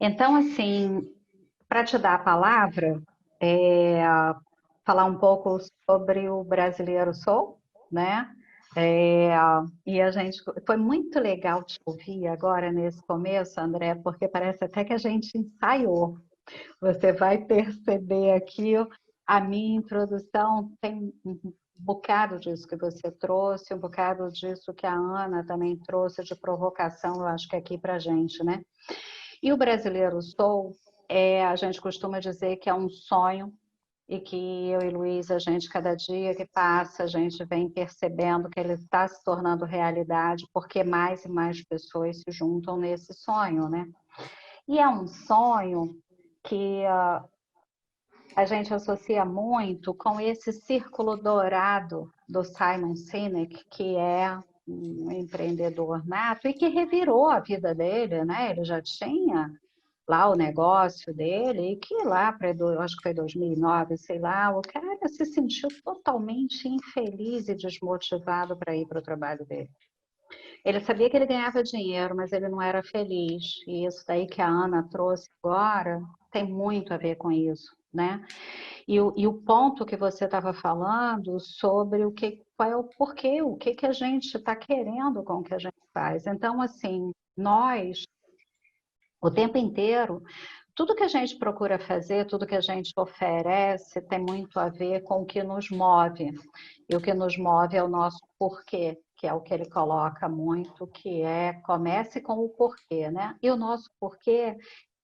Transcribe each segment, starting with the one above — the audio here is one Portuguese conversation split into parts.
Então, assim, para te dar a palavra, é, falar um pouco sobre o Brasileiro Soul, né? É, e a gente foi muito legal te ouvir agora nesse começo, André, porque parece até que a gente ensaiou. Você vai perceber aqui a minha introdução tem um bocado disso que você trouxe, um bocado disso que a Ana também trouxe de provocação, eu acho que aqui para a gente, né? E o Brasileiro Soul, a gente costuma dizer que é um sonho e que eu e Luiz, a gente, cada dia que passa, a gente vem percebendo que ele está se tornando realidade, porque mais e mais pessoas se juntam nesse sonho, né? E é um sonho que a gente associa muito com esse círculo dourado do Simon Sinek, que é um empreendedor nato e que revirou a vida dele, né? Ele já tinha lá o negócio dele, e que lá para, acho que foi 2009, sei lá, o cara se sentiu totalmente infeliz e desmotivado para ir para o trabalho dele. Ele sabia que ele ganhava dinheiro, mas ele não era feliz. E isso daí que a Ana trouxe agora tem muito a ver com isso, né? E o ponto que você estava falando sobre qual é o porquê, o que que a gente está querendo com o que a gente faz. Então, assim, nós, o tempo inteiro, tudo que a gente procura fazer, tudo que a gente oferece, tem muito a ver com o que nos move. E o que nos move é o nosso porquê, que é o que ele coloca muito, que é comece com o porquê, né? E o nosso porquê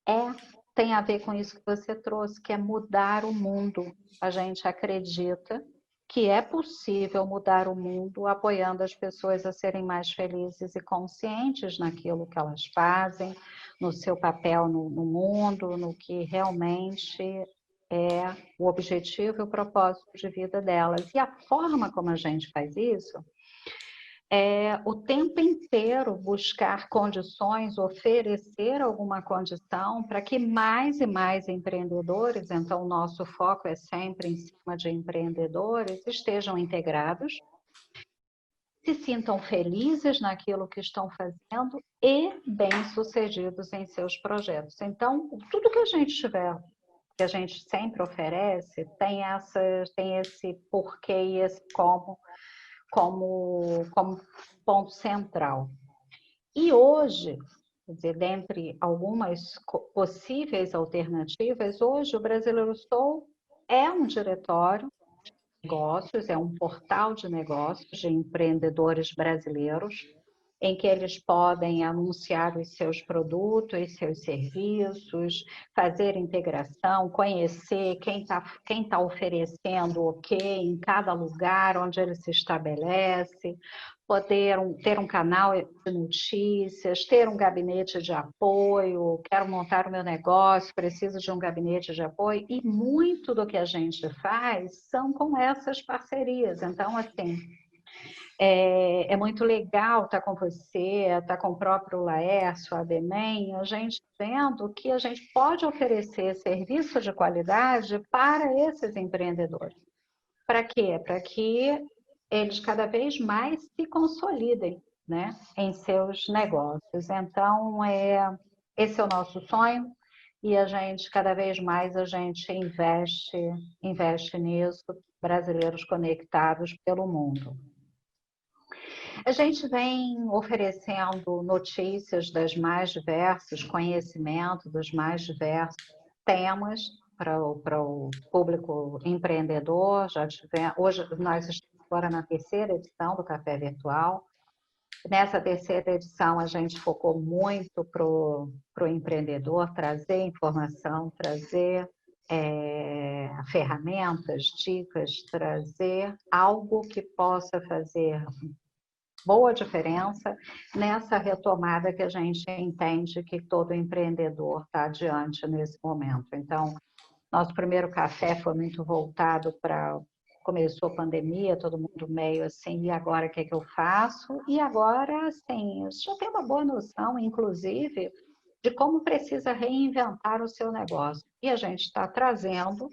é tem a ver com isso que você trouxe, que é mudar o mundo. A gente acredita que é possível mudar o mundo apoiando as pessoas a serem mais felizes e conscientes naquilo que elas fazem, no seu papel no mundo, no que realmente é o objetivo e o propósito de vida delas. E a forma como a gente faz isso o tempo inteiro buscar condições, oferecer alguma condição para que mais e mais empreendedores, então o nosso foco é sempre em cima de empreendedores, estejam integrados, se sintam felizes naquilo que estão fazendo e bem-sucedidos em seus projetos. Então, tudo que a gente tiver, que a gente sempre oferece, tem esse porquê e esse como ponto central. E hoje, quer dizer, dentre algumas possíveis alternativas, hoje o Brasileiro Soul é um diretório de negócios, é um portal de negócios de empreendedores brasileiros, em que eles podem anunciar os seus produtos, seus serviços, fazer integração, conhecer quem tá oferecendo o quê em cada lugar onde ele se estabelece, poder ter um canal de notícias, ter um gabinete de apoio, quero montar o meu negócio, preciso de um gabinete de apoio, e muito do que a gente faz são com essas parcerias. Então, assim, é muito legal estar com você, estar com o próprio Laércio, a Demem, a gente vendo que a gente pode oferecer serviço de qualidade para esses empreendedores. Para quê? Para que eles cada vez mais se consolidem, né, em seus negócios. Então, esse é o nosso sonho e a gente, cada vez mais, a gente investe nisso, brasileiros conectados pelo mundo. A gente vem oferecendo notícias das mais diversas, conhecimento dos mais diversos temas para o público empreendedor. Hoje nós estamos agora na terceira edição do Café Virtual. Nessa terceira edição, a gente focou muito para o empreendedor trazer informação, trazer ferramentas, dicas, trazer algo que possa fazer boa diferença nessa retomada que a gente entende que todo empreendedor está adiante nesse momento. Então, nosso primeiro café foi muito voltado para... Começou a pandemia, todo mundo meio assim, e agora o que é que eu faço? E agora, assim, já tem uma boa noção, inclusive, de como precisa reinventar o seu negócio. E a gente está trazendo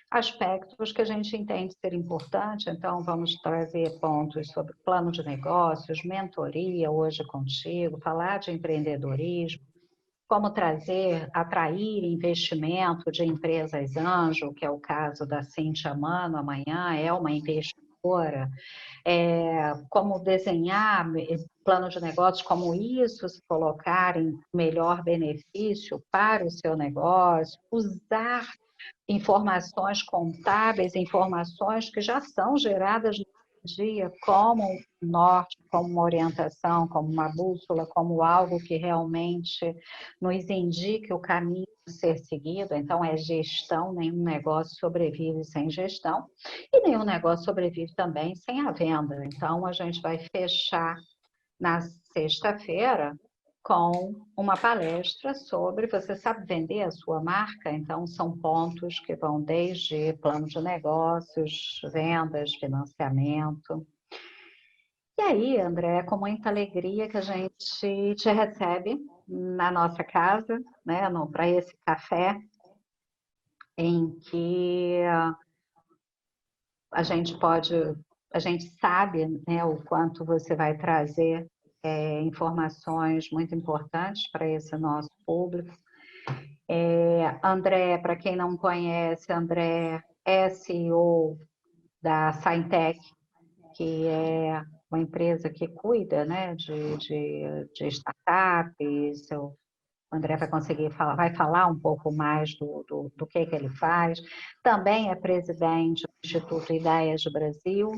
aspectos que a gente entende ser importante, então vamos trazer pontos sobre plano de negócios, mentoria hoje contigo, falar de empreendedorismo, como atrair investimento de empresas anjo, que é o caso da Cíntia Mano, amanhã é uma investidora, como desenhar plano de negócios, como isso se colocar em melhor benefício para o seu negócio, usar informações contábeis, informações que já são geradas no dia, como um norte, como uma orientação, como uma bússola, como algo que realmente nos indique o caminho a ser seguido. Então, é gestão, nenhum negócio sobrevive sem gestão, e nenhum negócio sobrevive também sem a venda. Então, a gente vai fechar na sexta-feira com uma palestra sobre você sabe vender a sua marca, então são pontos que vão desde plano de negócios, vendas, financiamento. E aí, André, é com muita alegria que a gente te recebe na nossa casa, né, para esse café em que a gente pode, a gente sabe, né, o quanto você vai trazer informações muito importantes para esse nosso público. André, para quem não conhece, André é CEO da Scientech, que é uma empresa que cuida, né, de startups. O André vai falar um pouco mais do que ele faz. Também é presidente do Instituto Ideias do Brasil.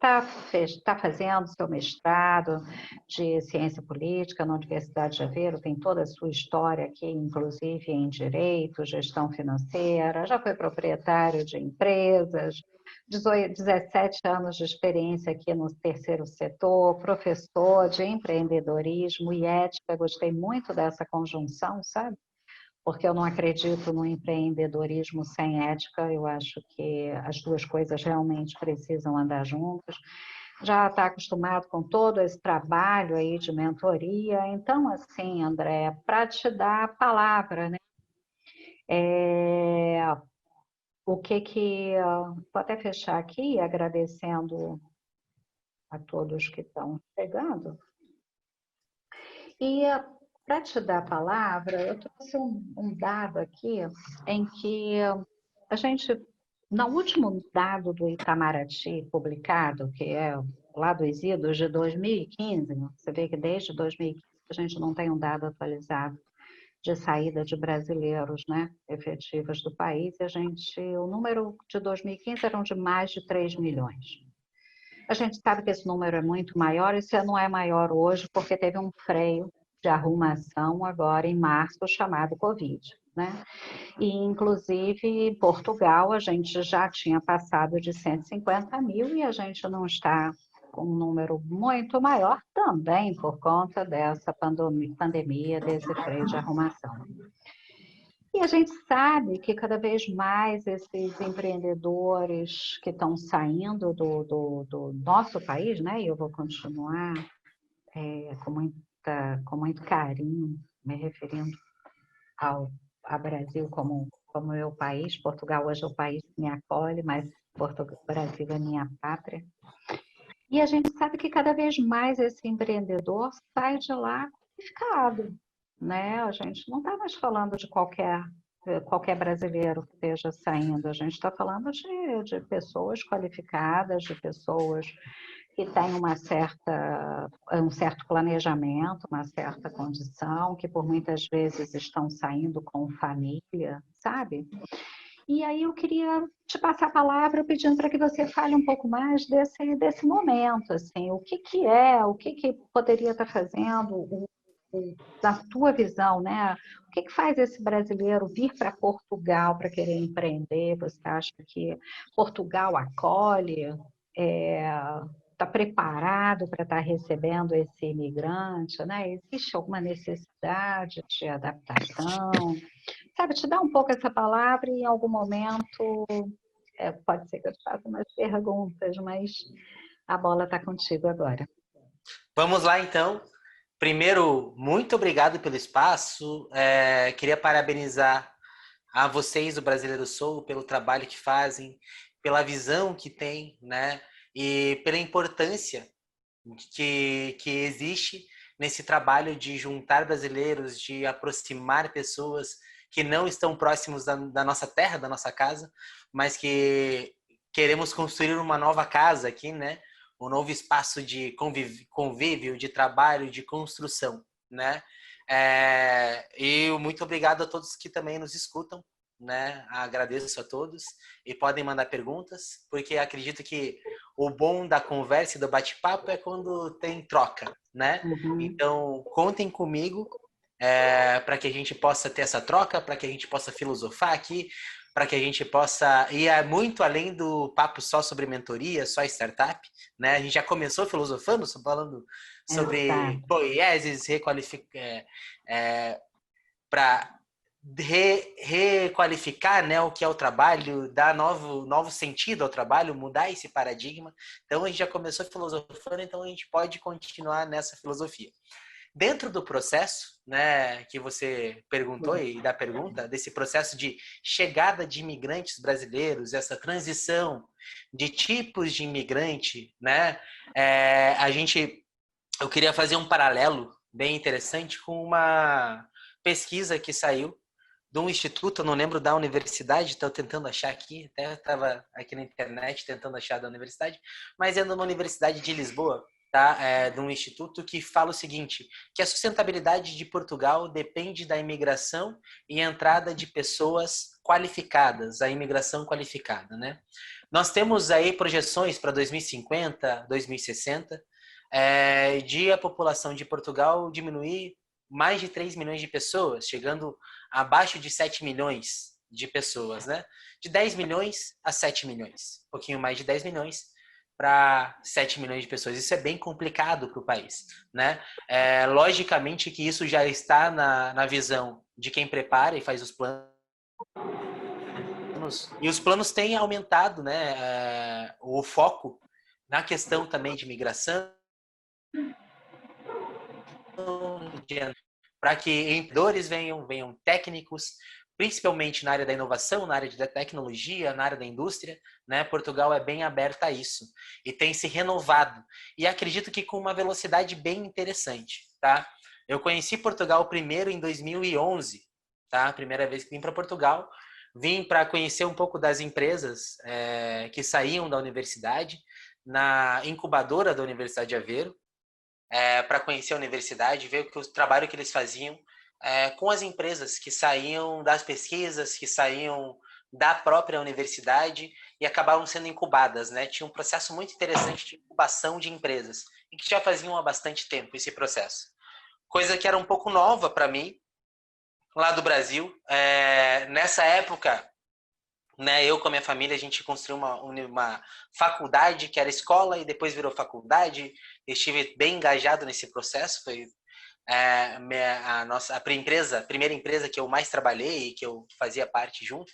Está fazendo seu mestrado de ciência política na Universidade de Aveiro, tem toda a sua história aqui, inclusive em direito, gestão financeira, já foi proprietário de empresas, 17 anos de experiência aqui no terceiro setor, professor de empreendedorismo e ética, gostei muito dessa conjunção, sabe? Porque eu não acredito no empreendedorismo sem ética, eu acho que as duas coisas realmente precisam andar juntas. Já está acostumado com todo esse trabalho aí de mentoria, então assim, André, para te dar a palavra, né? Vou até fechar aqui agradecendo a todos que estão chegando. E para te dar a palavra, eu trouxe um dado aqui em que a gente, no último dado do Itamaraty publicado, que é lá dos idos de 2015, você vê que desde 2015 a gente não tem um dado atualizado de saída de brasileiros, né, efetivos do país, e o número de 2015 eram de mais de 3 milhões. A gente sabe que esse número é muito maior, e se não é maior hoje, porque teve um freio de arrumação agora em março, chamado Covid, né? E, inclusive, em Portugal, a gente já tinha passado de 150 mil e a gente não está com um número muito maior, também por conta dessa pandemia, desse freio de arrumação. E a gente sabe que cada vez mais esses empreendedores que estão saindo do nosso país, né? E eu vou continuar com muito carinho me referindo ao Brasil como meu país. Portugal hoje é o país que me acolhe, mas Brasil é minha pátria. E a gente sabe que cada vez mais esse empreendedor sai de lá qualificado, né? A gente não está mais falando de qualquer brasileiro que esteja saindo, a gente está falando de pessoas qualificadas, de pessoas que têm um certo planejamento, uma certa condição, que por muitas vezes estão saindo com família, sabe? E aí eu queria te passar a palavra pedindo para que você fale um pouco mais desse momento, assim, o que poderia estar fazendo, da tua visão, né? O que faz esse brasileiro vir para Portugal para querer empreender? Você acha que Portugal acolhe? Está preparado para estar recebendo esse imigrante, né? Existe alguma necessidade de adaptação? Sabe, te dar um pouco essa palavra e em algum momento pode ser que eu te faça umas perguntas, mas a bola está contigo agora. Vamos lá, então. Primeiro, muito obrigado pelo espaço. Queria parabenizar a vocês, o Brasileiro Sou, pelo trabalho que fazem, pela visão que tem, né? E pela importância que existe nesse trabalho de juntar brasileiros, de aproximar pessoas que não estão próximos da nossa terra, da nossa casa, mas que queremos construir uma nova casa aqui, né? Um novo espaço de convívio, de trabalho, de construção, né? E muito obrigado a todos que também nos escutam, né? Agradeço a todos e podem mandar perguntas, porque acredito que o bom da conversa e do bate-papo é quando tem troca, né? Uhum. Então, contem comigo para que a gente possa ter essa troca, para que a gente possa filosofar aqui, para que a gente possa ir muito além do papo só sobre mentoria, só startup, né? A gente já começou filosofando, falando sobre Exato. poieses, para requalificar, né, o que é o trabalho, dar novo sentido ao trabalho, mudar esse paradigma. Então a gente já começou filosofando, então a gente pode continuar nessa filosofia. Dentro do processo, né, que você perguntou e da pergunta, desse processo de chegada de imigrantes brasileiros, essa transição de tipos de imigrante, né, eu queria fazer um paralelo bem interessante com uma pesquisa que saiu de um instituto, eu não lembro da universidade, estou tentando achar aqui, até estava aqui na internet tentando achar da universidade, mas é numa universidade de Lisboa, tá? De um instituto que fala o seguinte, que a sustentabilidade de Portugal depende da imigração e entrada de pessoas qualificadas, a imigração qualificada, né? Nós temos aí projeções para 2050, 2060, de a população de Portugal diminuir mais de 3 milhões de pessoas, chegando abaixo de 7 milhões de pessoas, né? De 10 milhões a 7 milhões. Um pouquinho mais de 10 milhões para 7 milhões de pessoas. Isso é bem complicado para o país, né? Logicamente que isso já está na visão de quem prepara e faz os planos. E os planos têm aumentado, né? O foco na questão também de migração, para que empreendedores venham técnicos, principalmente na área da inovação, na área da tecnologia, na área da indústria, né? Portugal é bem aberta a isso e tem se renovado. E acredito que com uma velocidade bem interessante, tá? Eu conheci Portugal primeiro em 2011, tá? A primeira vez que vim para Portugal, vim para conhecer um pouco das empresas que saíam da universidade, na incubadora da Universidade de Aveiro, para conhecer a universidade, ver o trabalho que eles faziam com as empresas que saíam das pesquisas, que saíam da própria universidade e acabavam sendo incubadas, né? Tinha um processo muito interessante de incubação de empresas e que já faziam há bastante tempo esse processo. Coisa que era um pouco nova para mim, lá do Brasil. Nessa época, né, eu com a minha família, a gente construiu uma faculdade que era escola e depois virou faculdade. Eu estive bem engajado nesse processo. Foi a primeira empresa que eu mais trabalhei e que eu fazia parte junto.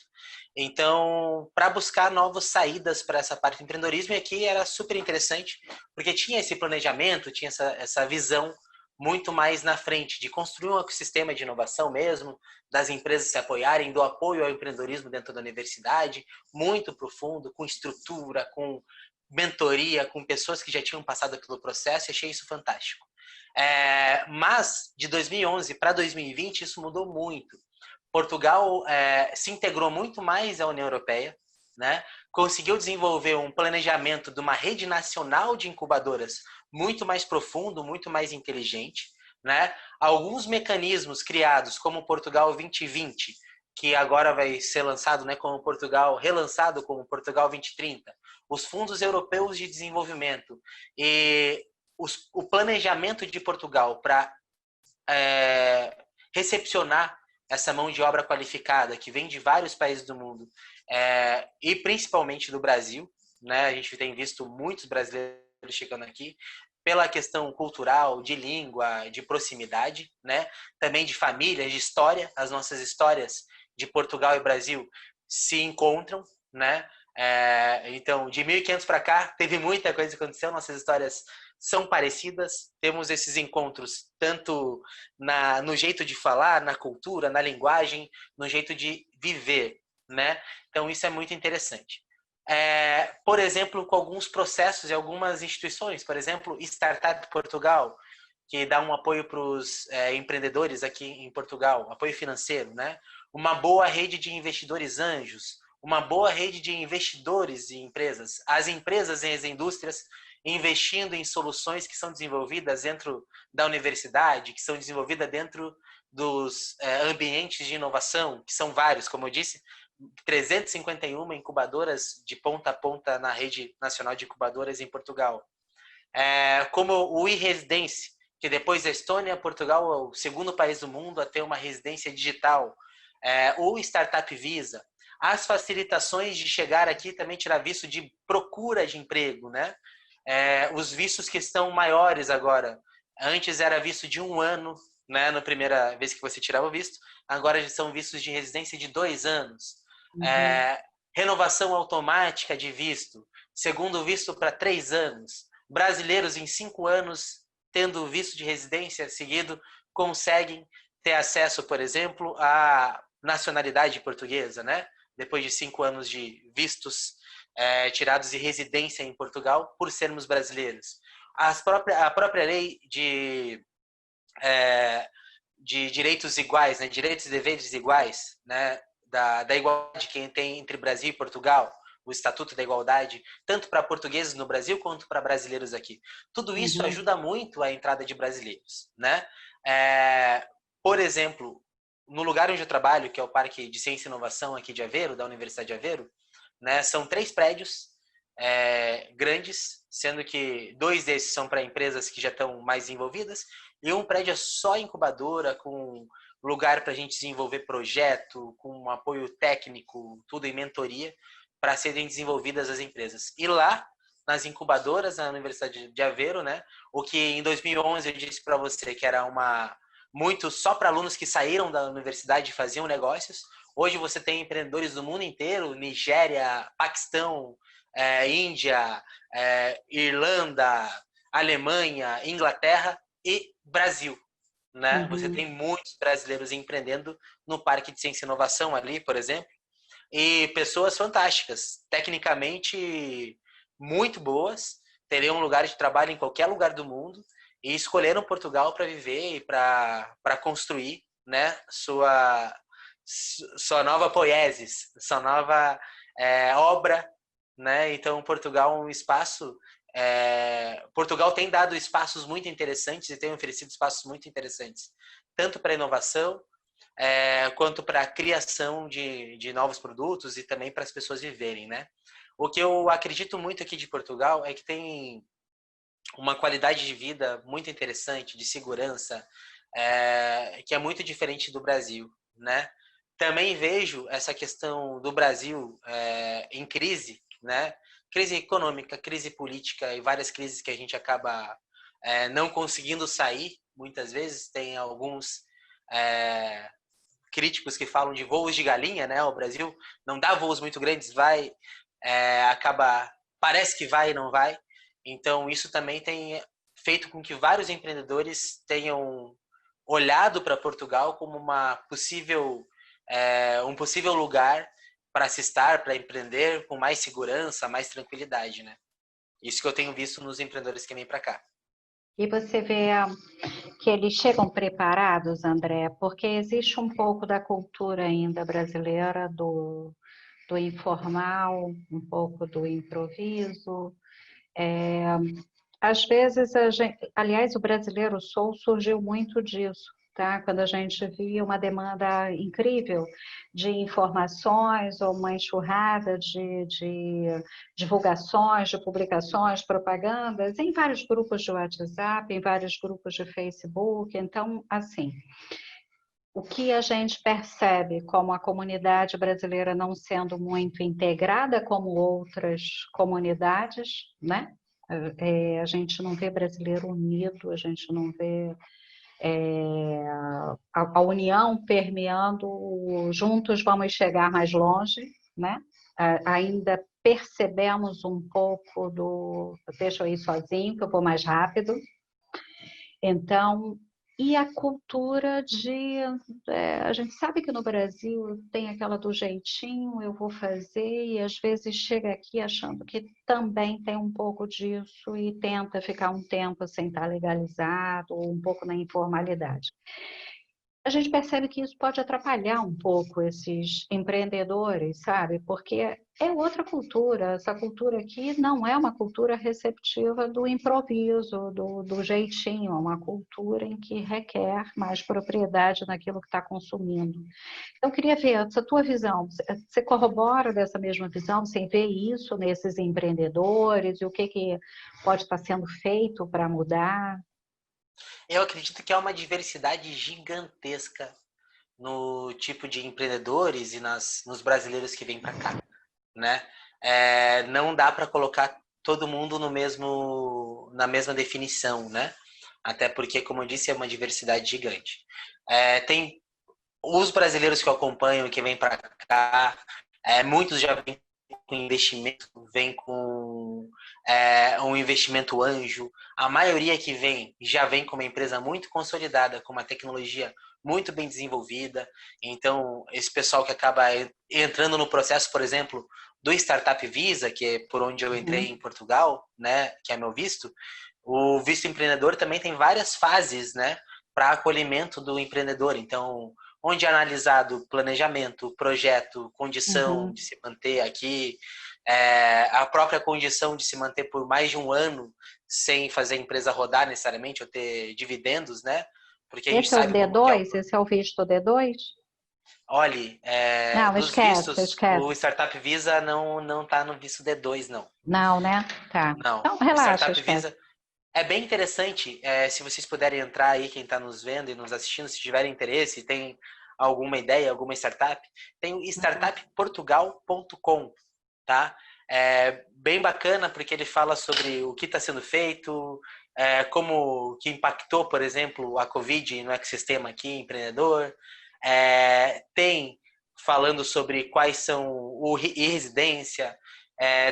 Então, para buscar novas saídas para essa parte do empreendedorismo, e aqui era super interessante, porque tinha esse planejamento, tinha essa visão muito mais na frente, de construir um ecossistema de inovação mesmo, das empresas se apoiarem, do apoio ao empreendedorismo dentro da universidade, muito profundo, com estrutura, com mentoria, com pessoas que já tinham passado pelo processo, e achei isso fantástico. Mas, de 2011 para 2020, isso mudou muito. Portugal se integrou muito mais à União Europeia, né? Conseguiu desenvolver um planejamento de uma rede nacional de incubadoras muito mais profundo, muito mais inteligente, né? Alguns mecanismos criados, como o Portugal 2020, que agora vai ser lançado, né, como Portugal, relançado como Portugal 2030, os fundos europeus de desenvolvimento e o planejamento de Portugal para recepcionar essa mão de obra qualificada que vem de vários países do mundo e principalmente do Brasil, né? A gente tem visto muitos brasileiros chegando aqui pela questão cultural, de língua, de proximidade, né? Também de família, de história. As nossas histórias de Portugal e Brasil se encontram, né? Então, de 1500 para cá, teve muita coisa que aconteceu, nossas histórias são parecidas, temos esses encontros tanto no jeito de falar, na cultura, na linguagem, no jeito de viver, né? Então, isso é muito interessante. Por exemplo, com alguns processos e algumas instituições, por exemplo, Startup Portugal, que dá um apoio para os empreendedores aqui em Portugal, apoio financeiro, né? Uma boa rede de investidores anjos, uma boa rede de investidores em empresas, as empresas e as indústrias investindo em soluções que são desenvolvidas dentro da universidade, que são desenvolvidas dentro dos ambientes de inovação, que são vários, como eu disse, 351 incubadoras de ponta a ponta na rede nacional de incubadoras em Portugal. Como o e-residência, que depois da Estônia, Portugal é o segundo país do mundo a ter uma residência digital, o Startup Visa, as facilitações de chegar aqui também tirar visto de procura de emprego, né? Os vistos que estão maiores agora. Antes era visto de 1 ano, né? Na primeira vez que você tirava o visto, agora já são vistos de residência de 2 anos. Renovação automática de visto, segundo visto para 3 anos. Brasileiros em 5 anos, tendo visto de residência seguido, conseguem ter acesso, por exemplo, à nacionalidade portuguesa, né? Depois de 5 anos de vistos tirados de residência em Portugal, por sermos brasileiros. A própria lei de direitos iguais, né? Direitos e deveres iguais, né? Da igualdade que tem entre Brasil e Portugal, o Estatuto da Igualdade, tanto para portugueses no Brasil quanto para brasileiros aqui. Tudo isso ajuda muito a entrada de brasileiros, né? Por exemplo, no lugar onde eu trabalho, que é o Parque de Ciência e Inovação aqui de Aveiro, da Universidade de Aveiro, né, são 3 prédios grandes, sendo que 2 desses são para empresas que já estão mais envolvidas, e um prédio é só incubadora, com lugar para a gente desenvolver projeto, com apoio técnico, tudo em mentoria, para serem desenvolvidas as empresas. E lá, nas incubadoras, na Universidade de Aveiro, né, o que em 2011 eu disse para você que era muito só para alunos que saíram da universidade e faziam negócios, hoje você tem empreendedores do mundo inteiro, Nigéria, Paquistão, Índia, Irlanda, Alemanha, Inglaterra e Brasil, né? Você tem muitos brasileiros empreendendo no Parque de Ciência e Inovação ali, por exemplo, e pessoas fantásticas, tecnicamente muito boas, teriam um lugar de trabalho em qualquer lugar do mundo e escolheram Portugal para viver e para construir, né, sua nova poiesis, sua nova obra, né? Então Portugal é um espaço, Portugal tem dado espaços muito interessantes e tem oferecido espaços muito interessantes, tanto para inovação quanto para a criação de novos produtos e também para as pessoas viverem, né? O que eu acredito muito aqui de Portugal é que tem uma qualidade de vida muito interessante, de segurança, que é muito diferente do Brasil, né? Também vejo essa questão do Brasil em crise, né? Crise econômica, crise política e várias crises que a gente acaba não conseguindo sair, muitas vezes. Tem alguns críticos que falam de voos de galinha, né? O Brasil não dá voos muito grandes, parece que vai e não vai. Então, isso também tem feito com que vários empreendedores tenham olhado para Portugal como um possível lugar para se estar, para empreender com mais segurança, mais tranquilidade, né? Isso que eu tenho visto nos empreendedores que vêm para cá. E você vê que eles chegam preparados, André, porque existe um pouco da cultura ainda brasileira do informal, um pouco do improviso. Às vezes, aliás, o Brasileiro Soul surgiu muito disso, tá? Quando a gente via uma demanda incrível de informações ou uma enxurrada de divulgações, de publicações, propagandas, em vários grupos de WhatsApp, em vários grupos de Facebook. Então, assim, o que a gente percebe como a comunidade brasileira não sendo muito integrada como outras comunidades, né? A gente não vê brasileiro unido, a gente não vê a união permeando juntos vamos chegar mais longe, né? Ainda percebemos um pouco do deixa eu ir sozinho, que eu vou mais rápido. Então, E a cultura de... a gente sabe que no Brasil tem aquela do jeitinho, eu vou fazer, e às vezes chega aqui achando que também tem um pouco disso e tenta ficar um tempo sem estar legalizado, ou um pouco na informalidade. A gente percebe que isso pode atrapalhar um pouco esses empreendedores, sabe? Porque é outra cultura. Essa cultura aqui não é uma cultura receptiva do improviso, do jeitinho. É uma cultura em que requer mais propriedade naquilo que está consumindo. Então, eu queria ver essa tua visão. Você corrobora dessa mesma visão? Você vê isso nesses empreendedores? E o que pode estar sendo feito para mudar? Eu acredito que há uma diversidade gigantesca no tipo de empreendedores e nos brasileiros que vêm para cá, né? Não dá para colocar todo mundo na mesma definição, né? Até porque, como eu disse, é uma diversidade gigante. Tem os brasileiros que eu acompanho, que vêm para cá, muitos já vêm com investimento, vem com um investimento anjo. A maioria que vem já vem com uma empresa muito consolidada, com uma tecnologia muito bem desenvolvida. Então, esse pessoal que acaba entrando no processo, por exemplo, do Startup Visa, que é por onde eu entrei em Portugal, né, que é meu visto, o visto empreendedor também tem várias fases, né, para acolhimento do empreendedor. Então, onde é analisado planejamento, projeto, condição de se manter aqui, a própria condição de se manter por mais de um ano sem fazer a empresa rodar necessariamente, ou ter dividendos, né? Porque a gente Esse é o sabe como que é o... D2? Esse é o visto D2? Olhe, Não, dos esquece, vistos, o esquece. Startup Visa não está no visto D2, não. Não, né? Tá. Não. Então, O relaxa, Startup esquece. Visa é bem interessante, se vocês puderem entrar aí, quem está nos vendo e nos assistindo, se tiverem interesse, tem alguma ideia, alguma startup, tem o startupportugal.com, tá? É bem bacana porque ele fala sobre o que está sendo feito, como que impactou, por exemplo, a Covid no ecossistema aqui, empreendedor. Tem falando sobre quais são o e-residência,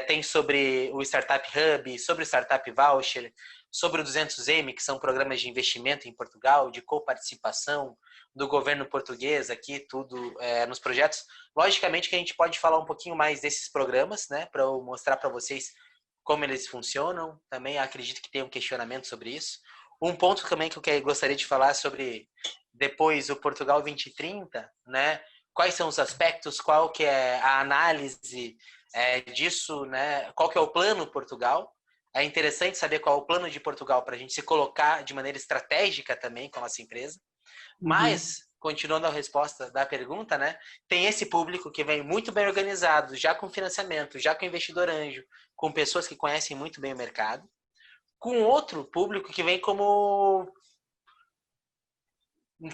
tem sobre o Startup Hub, sobre o Startup Voucher, sobre o 200M, que são programas de investimento em Portugal, de coparticipação do governo português aqui, tudo nos projetos. Logicamente que a gente pode falar um pouquinho mais desses programas, né, para eu mostrar para vocês como eles funcionam. Também acredito que tem um questionamento sobre isso. Um ponto também que eu gostaria de falar sobre depois o Portugal 2030, né? Quais são os aspectos, qual que é a análise disso, né? Qual que é o plano Portugal? É interessante saber qual é o plano de Portugal para a gente se colocar de maneira estratégica também com a nossa empresa. Mas, continuando a resposta da pergunta, né? Tem esse público que vem muito bem organizado, já com financiamento, já com investidor anjo, com pessoas que conhecem muito bem o mercado, com outro público que vem como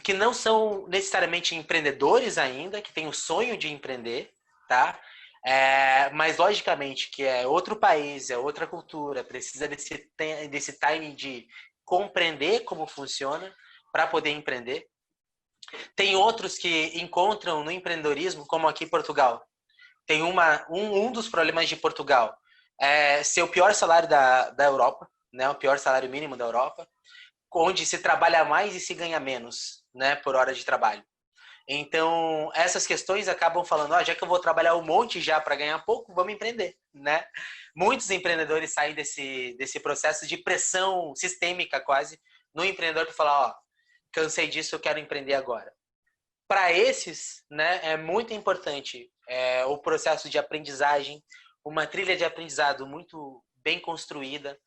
que não são necessariamente empreendedores ainda, que tem o sonho de empreender, tá? Mas logicamente que é outro país, é outra cultura, precisa desse time de compreender como funciona para poder empreender. Tem outros que encontram no empreendedorismo, como aqui em Portugal. Tem um dos problemas de Portugal é ser o pior salário da Europa, né? O pior salário mínimo da Europa, onde se trabalha mais e se ganha menos, né? Por hora de trabalho. Então, essas questões acabam falando, já que eu vou trabalhar um monte já para ganhar pouco, vamos empreender, né? Muitos empreendedores saem desse processo de pressão sistêmica quase no empreendedor para falar, cansei disso, eu quero empreender agora. Para esses, né, é muito importante o processo de aprendizagem, uma trilha de aprendizado muito bem construída,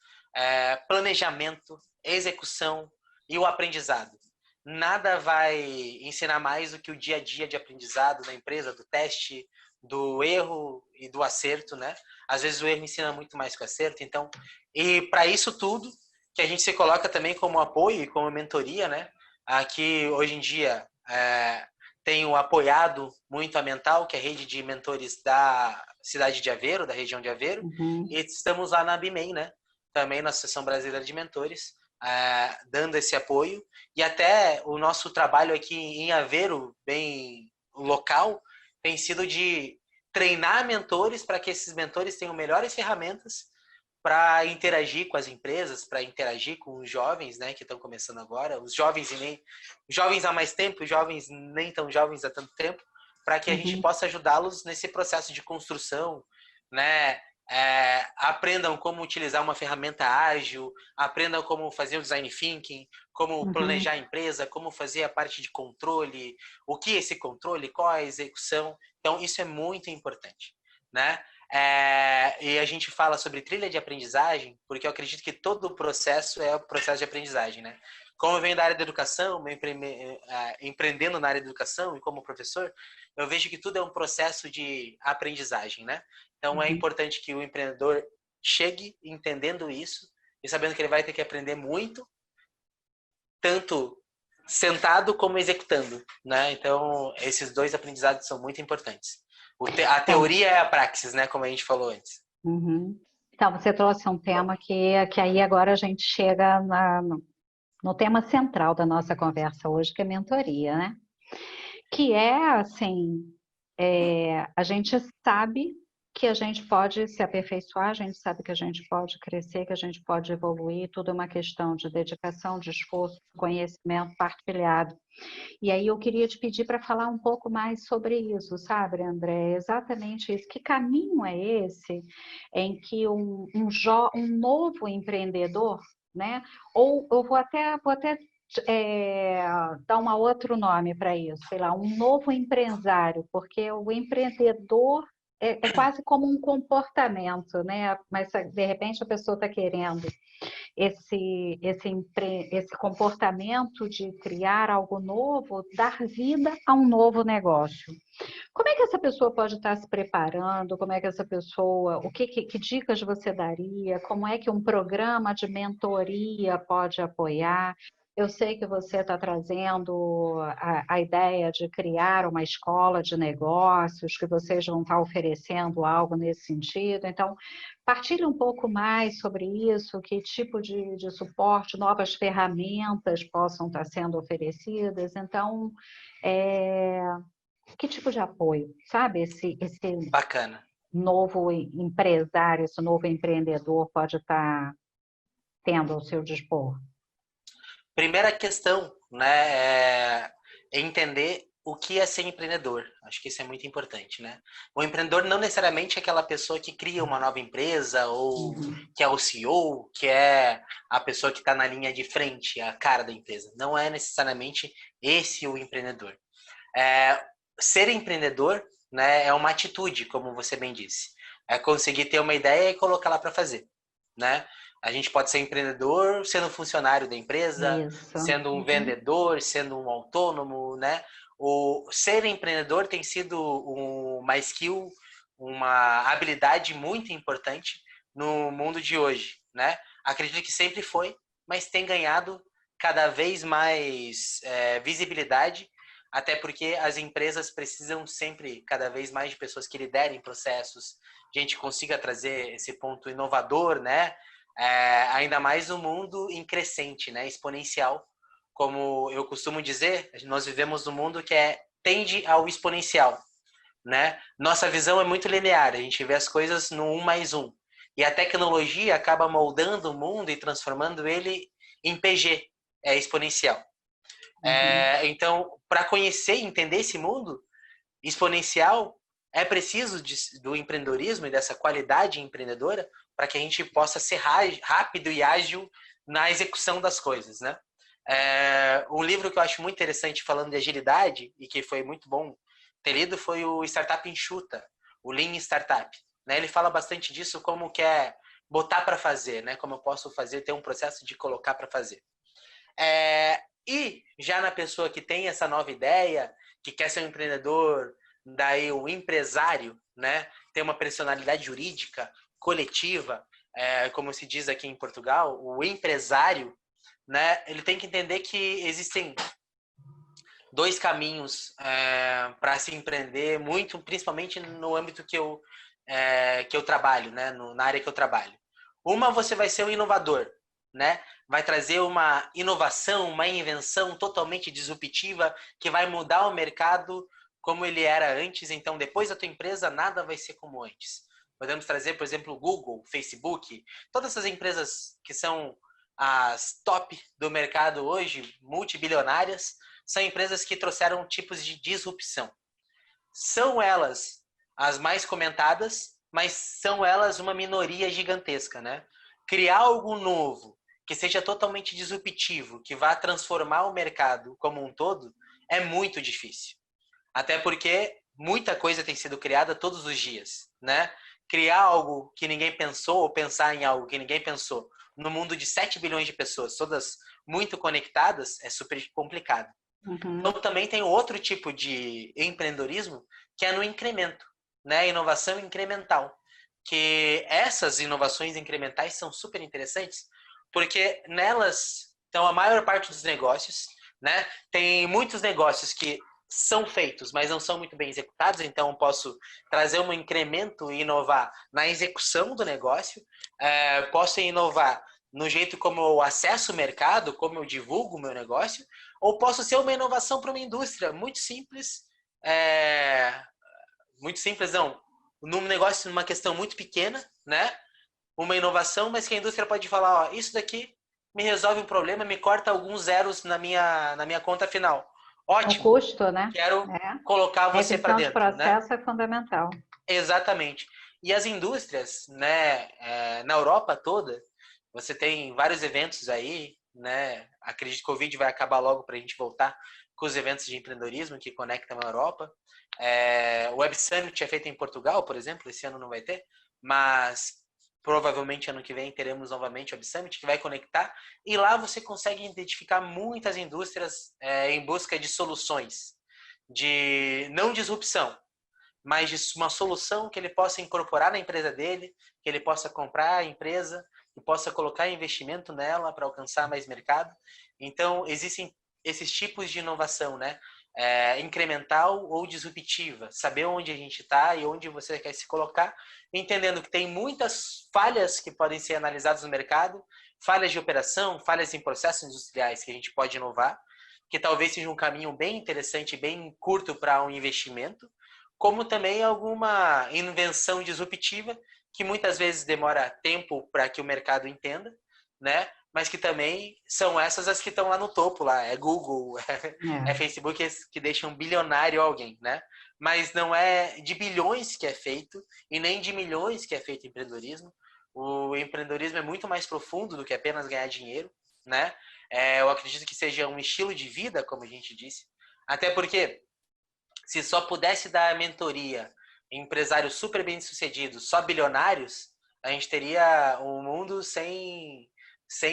planejamento, execução e o aprendizado. Nada vai ensinar mais do que o dia a dia de aprendizado na empresa, do teste, do erro e do acerto, né? Às vezes o erro ensina muito mais que o acerto, então, e para isso tudo, que a gente se coloca também como apoio e como mentoria, né? Aqui, hoje em dia, tenho apoiado muito a Mental, que é a rede de mentores da cidade de Aveiro, da região de Aveiro, e estamos lá na BIMEI, né? Também na Associação Brasileira de Mentores, dando esse apoio. E até o nosso trabalho aqui em Aveiro, bem local, tem sido de treinar mentores para que esses mentores tenham melhores ferramentas para interagir com as empresas, para interagir com os jovens, né, que estão começando agora, os jovens há mais tempo, os jovens nem tão jovens há tanto tempo, para que a gente possa ajudá-los nesse processo de construção, né? Aprendam como utilizar uma ferramenta ágil, aprendam como fazer o design thinking, como planejar a empresa, como fazer a parte de controle, o que é esse controle, qual é a execução. Então, isso é muito importante, né? E a gente fala sobre trilha de aprendizagem, porque eu acredito que todo o processo é o processo de aprendizagem, né? Como eu venho da área da educação, empreendendo na área da educação e como professor, eu vejo que tudo é um processo de aprendizagem, né? Então, é importante que o empreendedor chegue entendendo isso e sabendo que ele vai ter que aprender muito, tanto sentado como executando, né? Então, esses dois aprendizados são muito importantes. A teoria é a praxis, né? Como a gente falou antes. Então, você trouxe um tema que aí agora a gente chega no tema central da nossa conversa hoje, que é mentoria, né? Que é, assim, a gente sabe que a gente pode se aperfeiçoar, a gente sabe que a gente pode crescer, que a gente pode evoluir, tudo é uma questão de dedicação, de esforço, conhecimento partilhado. E aí eu queria te pedir para falar um pouco mais sobre isso, sabe, André? Exatamente isso. Que caminho é esse em que um novo empreendedor, né? Ou eu vou até dar um outro nome para isso, sei lá, um novo empresário, porque o empreendedor é quase como um comportamento, né? Mas de repente a pessoa está querendo esse comportamento de criar algo novo, dar vida a um novo negócio. Como é que essa pessoa pode estar se preparando? Como é que essa pessoa, que dicas você daria? Como é que um programa de mentoria pode apoiar? Eu sei que você está trazendo a ideia de criar uma escola de negócios, que vocês vão estar oferecendo algo nesse sentido. Então, partilhe um pouco mais sobre isso, que tipo de suporte, novas ferramentas possam estar sendo oferecidas. Então, que tipo de apoio, sabe? Esse Bacana. novo empresário, esse novo empreendedor pode estar tendo ao seu dispor. Primeira questão, né, é entender o que é ser empreendedor. Acho que isso é muito importante, né? O empreendedor não necessariamente é aquela pessoa que cria uma nova empresa ou que é o CEO, que é a pessoa que está na linha de frente, a cara da empresa. Não é necessariamente esse o empreendedor. Ser empreendedor, né, é uma atitude, como você bem disse. É conseguir ter uma ideia e colocá-la para fazer, né? A gente pode ser empreendedor sendo funcionário da empresa, sendo um vendedor, sendo um autônomo, né? O ser empreendedor tem sido uma skill, uma habilidade muito importante no mundo de hoje, né? Acredito que sempre foi, mas tem ganhado cada vez mais visibilidade, até porque as empresas precisam sempre, cada vez mais, de pessoas que liderem processos, a gente consiga trazer esse ponto inovador, né? Ainda mais no mundo em crescente, né? Exponencial. Como eu costumo dizer, nós vivemos num mundo que tende ao exponencial, né? Nossa visão é muito linear, a gente vê as coisas no 1 mais 1. E a tecnologia acaba moldando o mundo e transformando ele em PG, exponencial. Então, para conhecer e entender esse mundo exponencial, é preciso do empreendedorismo e dessa qualidade empreendedora para que a gente possa ser rápido e ágil na execução das coisas, né? Um livro que eu acho muito interessante falando de agilidade e que foi muito bom ter lido foi o Startup Enxuta, o Lean Startup. Né? Ele fala bastante disso, como que é botar para fazer, né? Como eu posso fazer, ter um processo de colocar para fazer. E já na pessoa que tem essa nova ideia, que quer ser um empreendedor, daí um empresário, né? Tem uma personalidade jurídica, coletiva, como se diz aqui em Portugal, o empresário, né? Ele tem que entender que existem dois caminhos para se empreender, muito, principalmente no âmbito que eu trabalho, né? Na área que eu trabalho. Uma, você vai ser um inovador, né? Vai trazer uma inovação, uma invenção totalmente disruptiva que vai mudar o mercado como ele era antes. Então, depois da tua empresa, nada vai ser como antes. Podemos trazer, por exemplo, o Google, Facebook, todas essas empresas que são as top do mercado hoje, multibilionárias, são empresas que trouxeram tipos de disrupção. São elas as mais comentadas, mas são elas uma minoria gigantesca, né? Criar algo novo, que seja totalmente disruptivo, que vá transformar o mercado como um todo, é muito difícil. Até porque muita coisa tem sido criada todos os dias, né? Criar algo que ninguém pensou, ou pensar em algo que ninguém pensou, no mundo de 7 bilhões de pessoas, todas muito conectadas, é super complicado. Então, também tem outro tipo de empreendedorismo, que é no incremento, né? Inovação incremental. Que essas inovações incrementais são super interessantes, porque nelas estão a maior parte dos negócios, né? Tem muitos negócios que são feitos, mas não são muito bem executados, então eu posso trazer um incremento e inovar na execução do negócio, posso inovar no jeito como eu acesso o mercado, como eu divulgo o meu negócio, ou posso ser uma inovação para uma indústria muito simples, muito simples não, num negócio, numa questão muito pequena, né? Uma inovação, mas que a indústria pode falar, ó, isso daqui me resolve um problema, me corta alguns zeros na minha conta final. O Ótimo, custo, né? quero colocar A você para revisão de dentro, né? processo é fundamental. Exatamente. E as indústrias, né, na Europa toda, você tem vários eventos aí, né? Acredito que o Covid vai acabar logo para a gente voltar com os eventos de empreendedorismo que conectam a Europa. O Web Summit é feito em Portugal, por exemplo, esse ano não vai ter, mas provavelmente ano que vem teremos novamente o Web Summit, que vai conectar, e lá você consegue identificar muitas indústrias em busca de soluções, de não disrupção, mas de uma solução que ele possa incorporar na empresa dele, que ele possa comprar a empresa, que possa colocar investimento nela para alcançar mais mercado. Então, existem esses tipos de inovação, né? Incremental ou disruptiva. Saber onde a gente está e onde você quer se colocar, entendendo que tem muitas falhas que podem ser analisadas no mercado, falhas de operação, falhas em processos industriais que a gente pode inovar, que talvez seja um caminho bem interessante, bem curto para um investimento, como também alguma invenção disruptiva que muitas vezes demora tempo para que o mercado entenda, né? Mas que também são essas as que estão lá no topo, lá é Google, é Facebook, que deixam bilionário alguém, né? Mas não é de bilhões que é feito e nem de milhões que é feito empreendedorismo. O empreendedorismo é muito mais profundo do que apenas ganhar dinheiro, né? Eu acredito que seja um estilo de vida, como a gente disse, até porque se só pudesse dar mentoria em empresários super bem-sucedidos, só bilionários, a gente teria um mundo sem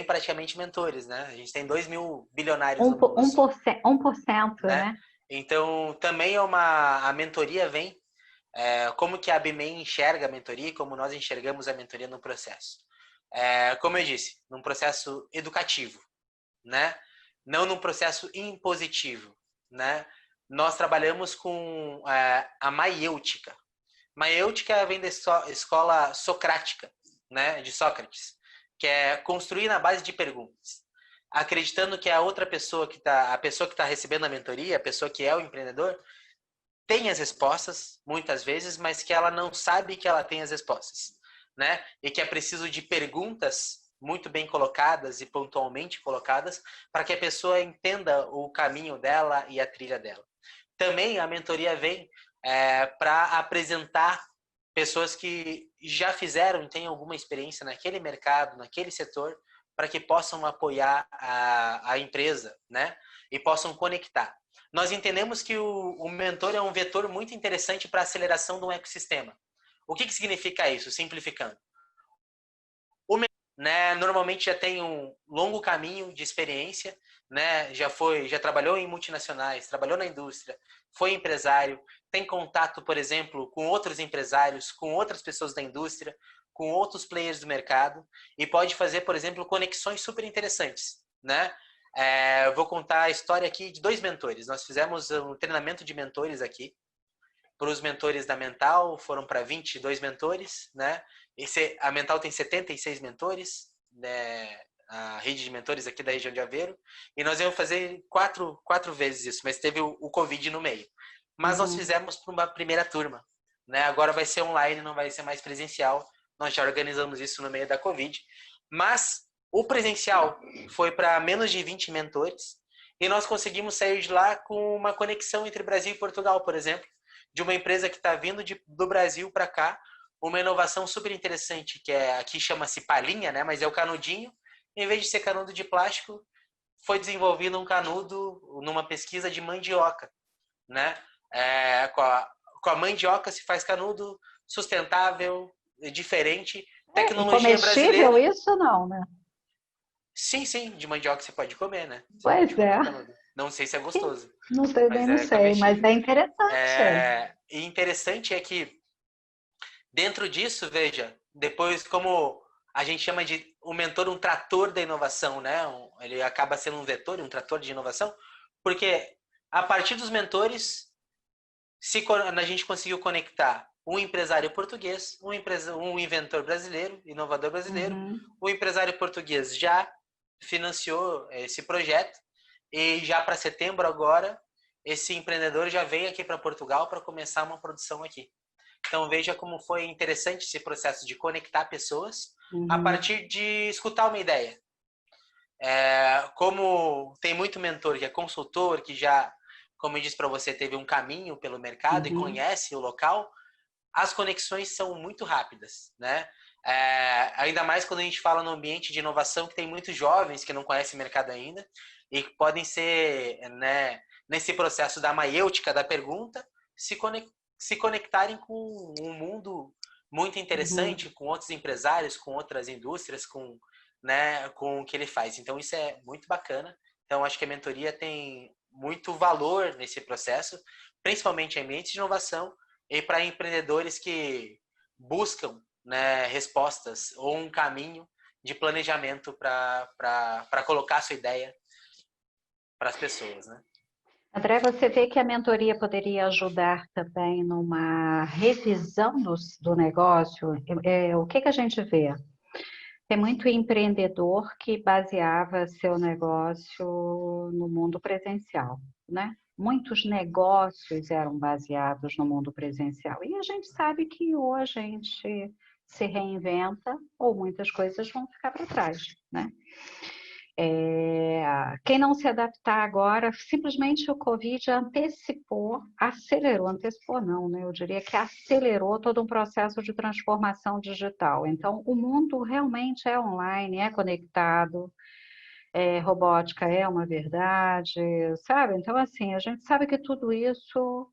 praticamente mentores, né? A gente tem 2 mil bilionários no mundo só. 1%, né? né? Então, também a mentoria vem, como que a ABMEI enxerga a mentoria e como nós enxergamos a mentoria no processo. Como eu disse, num processo educativo, né? Não num processo impositivo, né? Nós trabalhamos com a maiêutica. Maiêutica vem da escola socrática, né, de Sócrates, que é construir na base de perguntas, acreditando que a outra pessoa a pessoa que está recebendo a mentoria, a pessoa que é o empreendedor, tem as respostas muitas vezes, mas que ela não sabe que ela tem as respostas, né? E que é preciso de perguntas muito bem colocadas e pontualmente colocadas para que a pessoa entenda o caminho dela e a trilha dela. Também a mentoria vem para apresentar pessoas que já fizeram e têm alguma experiência naquele mercado, naquele setor, para que possam apoiar a empresa, né? E possam conectar. Nós entendemos que o mentor é um vetor muito interessante para a aceleração de um ecossistema. O que significa isso? Simplificando. Né, normalmente já tem um longo caminho de experiência, né, já trabalhou em multinacionais, trabalhou na indústria, foi empresário, tem contato, por exemplo, com outros empresários, com outras pessoas da indústria, com outros players do mercado e pode fazer, por exemplo, conexões super interessantes, né? Vou contar a história aqui de 2 mentores. Nós fizemos um treinamento de mentores aqui. Para os mentores da Mental, foram para 22 mentores, né? A Mental tem 76 mentores, né? A rede de mentores aqui da região de Aveiro, e nós íamos fazer quatro vezes isso, mas teve o Covid no meio. Mas nós fizemos para uma primeira turma, né? Agora vai ser online, não vai ser mais presencial. Nós já organizamos isso no meio da Covid. Mas o presencial foi para menos de 20 mentores e nós conseguimos sair de lá com uma conexão entre Brasil e Portugal, por exemplo, de uma empresa que está vindo do Brasil para cá, uma inovação super interessante, que aqui chama-se palhinha, né? Mas é o canudinho. Em vez de ser canudo de plástico, foi desenvolvido um canudo numa pesquisa de mandioca, né? Com a mandioca se faz canudo sustentável, diferente, E tecnologia comestível brasileira. isso não, né? Sim, sim, de mandioca você pode comer, né? Você pode Pois comer é. o canudo. Não sei se é gostoso, Não sei, nem mas não é sei, mas comestível. é interessante. E interessante é que dentro disso, veja, depois como a gente chama de o mentor um trator da inovação, né? Ele acaba sendo um vetor, um trator de inovação, porque a partir dos mentores a gente conseguiu conectar um empresário português, um inventor brasileiro, inovador brasileiro. Uhum. O empresário português já financiou esse projeto e já para setembro agora, esse empreendedor já veio aqui para Portugal para começar uma produção aqui. Então veja como foi interessante esse processo de conectar pessoas a partir de escutar uma ideia. Como tem muito mentor que é consultor, que já, como eu disse para você, teve um caminho pelo mercado e conhece o local, as conexões são muito rápidas, né? Ainda mais quando a gente fala no ambiente de inovação, que tem muitos jovens que não conhecem o mercado ainda e que podem ser, né, nesse processo da maiêutica da pergunta, se conectarem com um mundo muito interessante, com outros empresários, com outras indústrias, né, com o que ele faz. Então, isso é muito bacana. Então, acho que a mentoria tem muito valor nesse processo, principalmente em ambientes de inovação e para empreendedores que buscam, né, respostas ou um caminho de planejamento para colocar a sua ideia para as pessoas, né? André, você vê que a mentoria poderia ajudar também numa revisão do negócio? O que a gente vê? Tem muito empreendedor que baseava seu negócio no mundo presencial, né? Muitos negócios eram baseados no mundo presencial. E a gente sabe que hoje a gente se reinventa ou muitas coisas vão ficar para trás, né? Quem não se adaptar agora, simplesmente o Covid antecipou não, né? Eu diria que acelerou todo um processo de transformação digital. Então, o mundo realmente é online, é conectado, robótica é uma verdade, sabe? Então, assim, a gente sabe que tudo isso,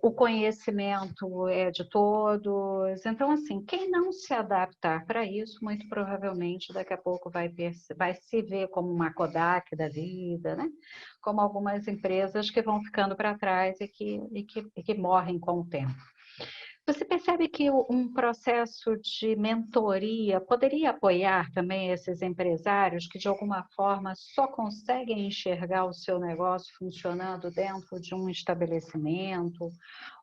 o conhecimento é de todos. Então, assim, quem não se adaptar para isso, muito provavelmente daqui a pouco vai se ver como uma Kodak da vida, né? Como algumas empresas que vão ficando para trás e que morrem com o tempo. Você percebe que um processo de mentoria poderia apoiar também esses empresários que, de alguma forma, só conseguem enxergar o seu negócio funcionando dentro de um estabelecimento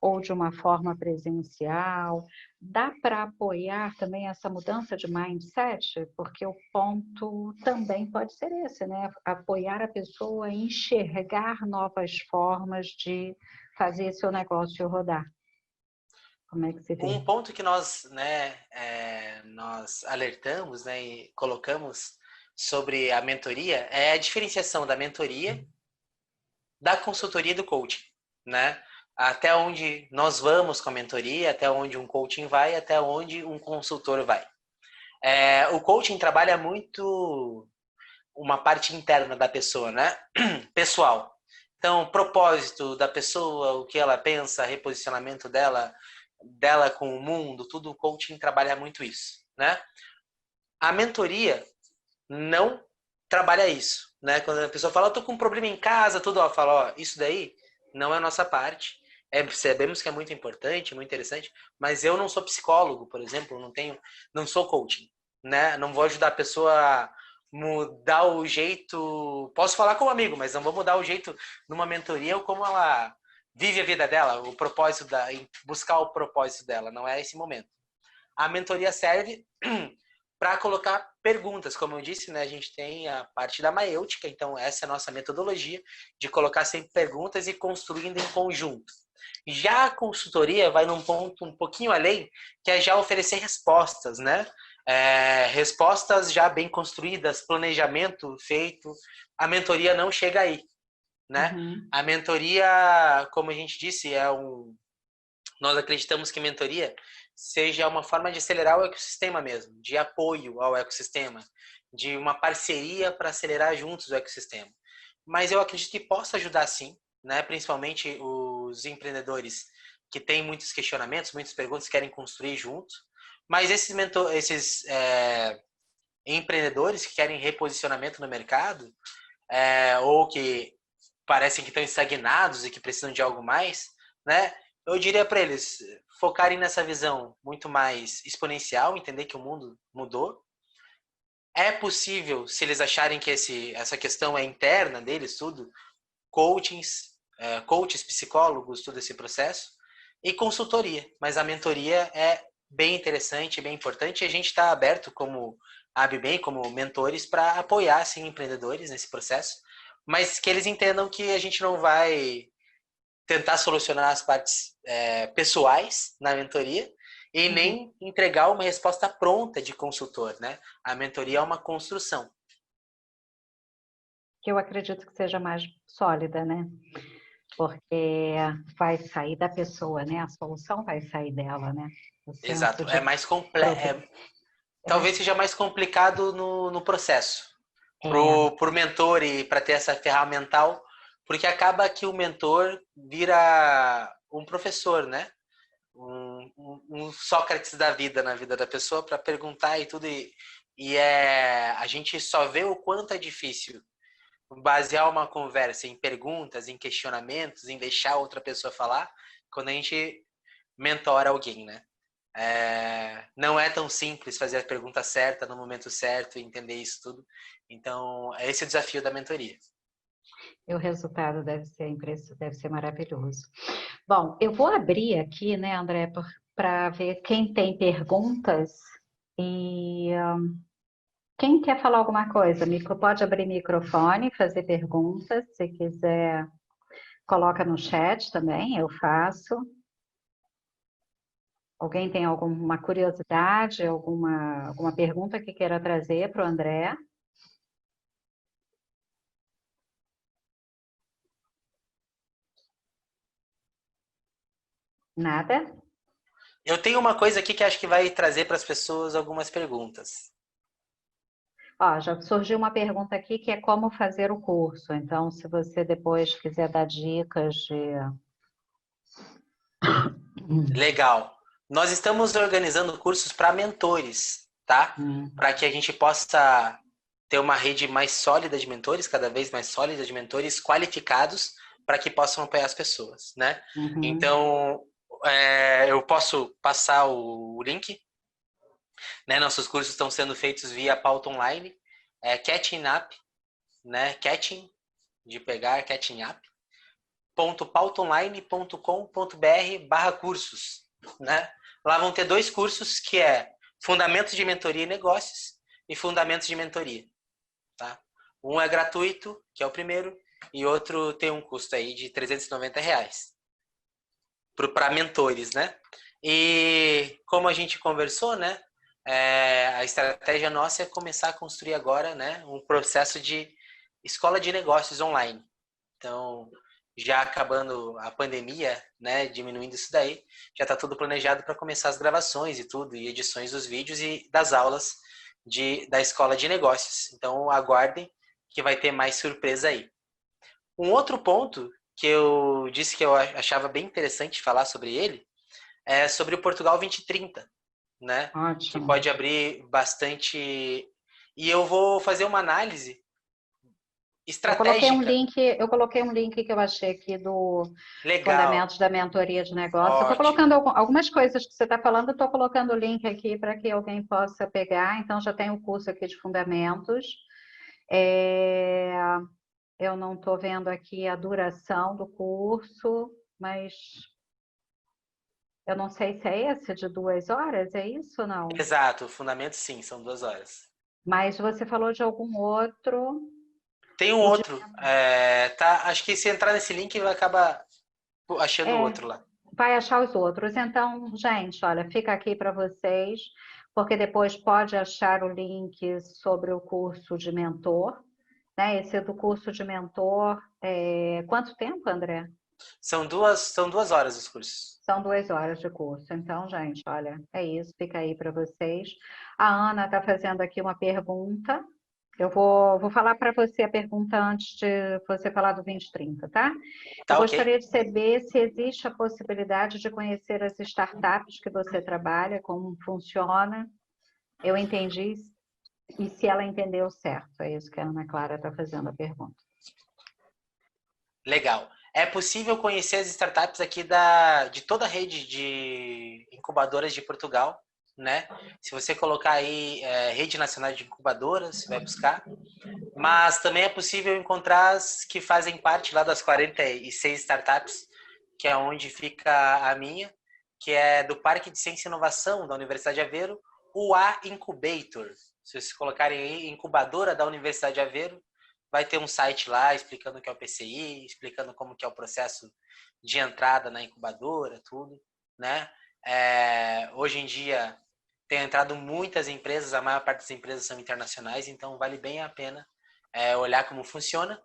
ou de uma forma presencial? Dá para apoiar também essa mudança de mindset? Porque o ponto também pode ser esse, né? Apoiar a pessoa a enxergar novas formas de fazer seu negócio rodar. Como é que você vê? Um ponto que nós, né, nós alertamos, né, e colocamos sobre a mentoria é a diferenciação da mentoria da consultoria e do coaching, né? Até onde nós vamos com a mentoria, até onde um coaching vai, até onde um consultor vai. O coaching trabalha muito uma parte interna da pessoa, né? Pessoal. Então, o propósito da pessoa, o que ela pensa, reposicionamento dela com o mundo, tudo o coaching trabalha muito isso, né? A mentoria não trabalha isso, né? Quando a pessoa fala, eu tô com um problema em casa, tudo, ela fala, ó, isso daí não é a nossa parte. Sabemos que é muito importante, muito interessante, mas eu não sou psicólogo, por exemplo, não sou coaching, né? Não vou ajudar a pessoa a mudar o jeito. Posso falar com um amigo, mas não vou mudar o jeito numa mentoria ou como ela vive a vida dela, o propósito buscar o propósito dela. Não é esse momento. A mentoria serve para colocar perguntas, como eu disse, né? A gente tem a parte da maiêutica, então essa é a nossa metodologia de colocar sempre perguntas e construindo em conjunto. Já a consultoria vai num ponto um pouquinho além, que é já oferecer respostas, né? Respostas já bem construídas, planejamento feito. A mentoria não chega aí, né? Uhum. A mentoria, como a gente disse, nós acreditamos que mentoria seja uma forma de acelerar o ecossistema mesmo, de apoio ao ecossistema, de uma parceria para acelerar juntos o ecossistema. Mas eu acredito que possa ajudar sim, né? Principalmente os empreendedores que têm muitos questionamentos, muitas perguntas, querem construir juntos. Mas esses empreendedores que querem reposicionamento no mercado, ou que parecem que estão estagnados e que precisam de algo mais, né? Eu diria para eles focarem nessa visão muito mais exponencial, entender que o mundo mudou. É possível, se eles acharem que essa questão é interna deles, tudo, coaches, psicólogos, todo esse processo, e consultoria. Mas a mentoria é bem interessante, bem importante, e a gente está aberto como ABBem, como mentores, para apoiar sim, empreendedores nesse processo, mas que eles entendam que a gente não vai tentar solucionar as partes pessoais na mentoria e nem entregar uma resposta pronta de consultor, né? A mentoria é uma construção. Que eu acredito que seja mais sólida, né? Porque vai sair da pessoa, né? A solução vai sair dela, né? O senso Exato. de Talvez seja mais complicado no processo é, pro mentor e para ter essa ferramental, porque acaba que o mentor vira um professor, né? Um Sócrates da vida na vida da pessoa para perguntar e tudo. A gente só vê o quanto é difícil basear uma conversa em perguntas, em questionamentos, em deixar outra pessoa falar, quando a gente mentora alguém, né? Não é tão simples fazer a pergunta certa no momento certo e entender isso tudo. Então, esse é o desafio da mentoria. o resultado deve ser maravilhoso. Bom, eu vou abrir aqui, né, André, para ver quem tem perguntas e quem quer falar alguma coisa. Pode abrir microfone, fazer perguntas, se quiser, coloca no chat também, eu faço. Alguém tem alguma curiosidade, alguma pergunta que queira trazer para o André? Nada? Eu tenho uma coisa aqui que acho que vai trazer para as pessoas algumas perguntas. Ó, já surgiu uma pergunta aqui que é como fazer o curso. Então, se você depois quiser dar dicas de... Legal. Nós estamos organizando cursos para mentores, tá? Para que a gente possa ter uma rede mais sólida de mentores, cada vez mais sólida de mentores qualificados para que possam apoiar as pessoas, né? Uhum. Então, eu posso passar o link, né? Nossos cursos estão sendo feitos via pauta online, Catching Up, né? Catching, de pegar, Catching Up, .pautonline.com.br/cursos, né? Lá vão ter 2 cursos que é Fundamentos de Mentoria e Negócios e Fundamentos de Mentoria, tá? Um é gratuito, que é o primeiro, e outro tem um custo aí de R$ 390 para mentores, né? E como a gente conversou, né? A estratégia nossa é começar a construir agora, né? Um processo de escola de negócios online. Então, já acabando a pandemia, né, diminuindo isso daí, já está tudo planejado para começar as gravações e tudo, e edições dos vídeos e das aulas da escola de negócios. Então, aguardem que vai ter mais surpresa aí. Um outro ponto que eu disse que eu achava bem interessante falar sobre ele é sobre o Portugal 2030, né? Ótimo. Que pode abrir bastante. E eu vou fazer uma análise estratégica. Eu coloquei um link que eu achei aqui do Legal. Fundamentos da Mentoria de Negócio. Eu estou Ótimo. colocando algumas coisas que você está falando, eu estou colocando o link aqui para que alguém possa pegar. Então, já tem o curso aqui de Fundamentos. Eu não estou vendo aqui a duração do curso, mas eu não sei se é esse de 2 horas, é isso ou não? Exato, Fundamentos sim, são 2 horas. Mas você falou de algum outro... Tem um outro, tá? Acho que se entrar nesse link vai acabar achando o É, outro lá. vai achar os outros. Então, gente, olha, fica aqui para vocês, porque depois pode achar o link sobre o curso de mentor, né? Esse do curso de mentor, quanto tempo, André? São duas horas os cursos. São 2 horas de curso. Então, gente, olha, é isso, fica aí para vocês. A Ana está fazendo aqui uma pergunta. Eu vou falar para você a pergunta antes de você falar do 2030, tá? Eu Tá ok? gostaria de saber se existe a possibilidade de conhecer as startups que você trabalha, como funciona. Eu entendi e se ela entendeu certo. É isso que a Ana Clara está fazendo a pergunta. Legal. É possível conhecer as startups aqui de toda a rede de incubadoras de Portugal, né? Se você colocar aí Rede Nacional de Incubadoras, você vai buscar. Mas também é possível encontrar as que fazem parte lá das 46 startups, que é onde fica a minha, que é do Parque de Ciência e Inovação da Universidade de Aveiro, o A Incubator. Se vocês colocarem aí incubadora da Universidade de Aveiro, vai ter um site lá explicando o que é o PCI, explicando como que é o processo de entrada na incubadora, tudo, né? Hoje em dia tem entrado muitas empresas, a maior parte das empresas são internacionais, então vale bem a pena olhar como funciona.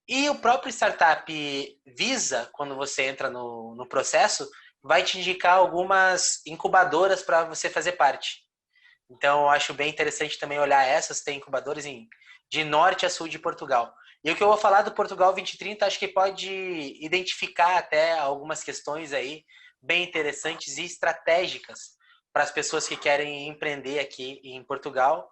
E o próprio startup Visa, quando você entra no processo, vai te indicar algumas incubadoras para você fazer parte. Então, eu acho bem interessante também olhar essas, tem incubadoras de norte a sul de Portugal. E o que eu vou falar do Portugal 2030, acho que pode identificar até algumas questões aí bem interessantes e estratégicas para as pessoas que querem empreender aqui em Portugal.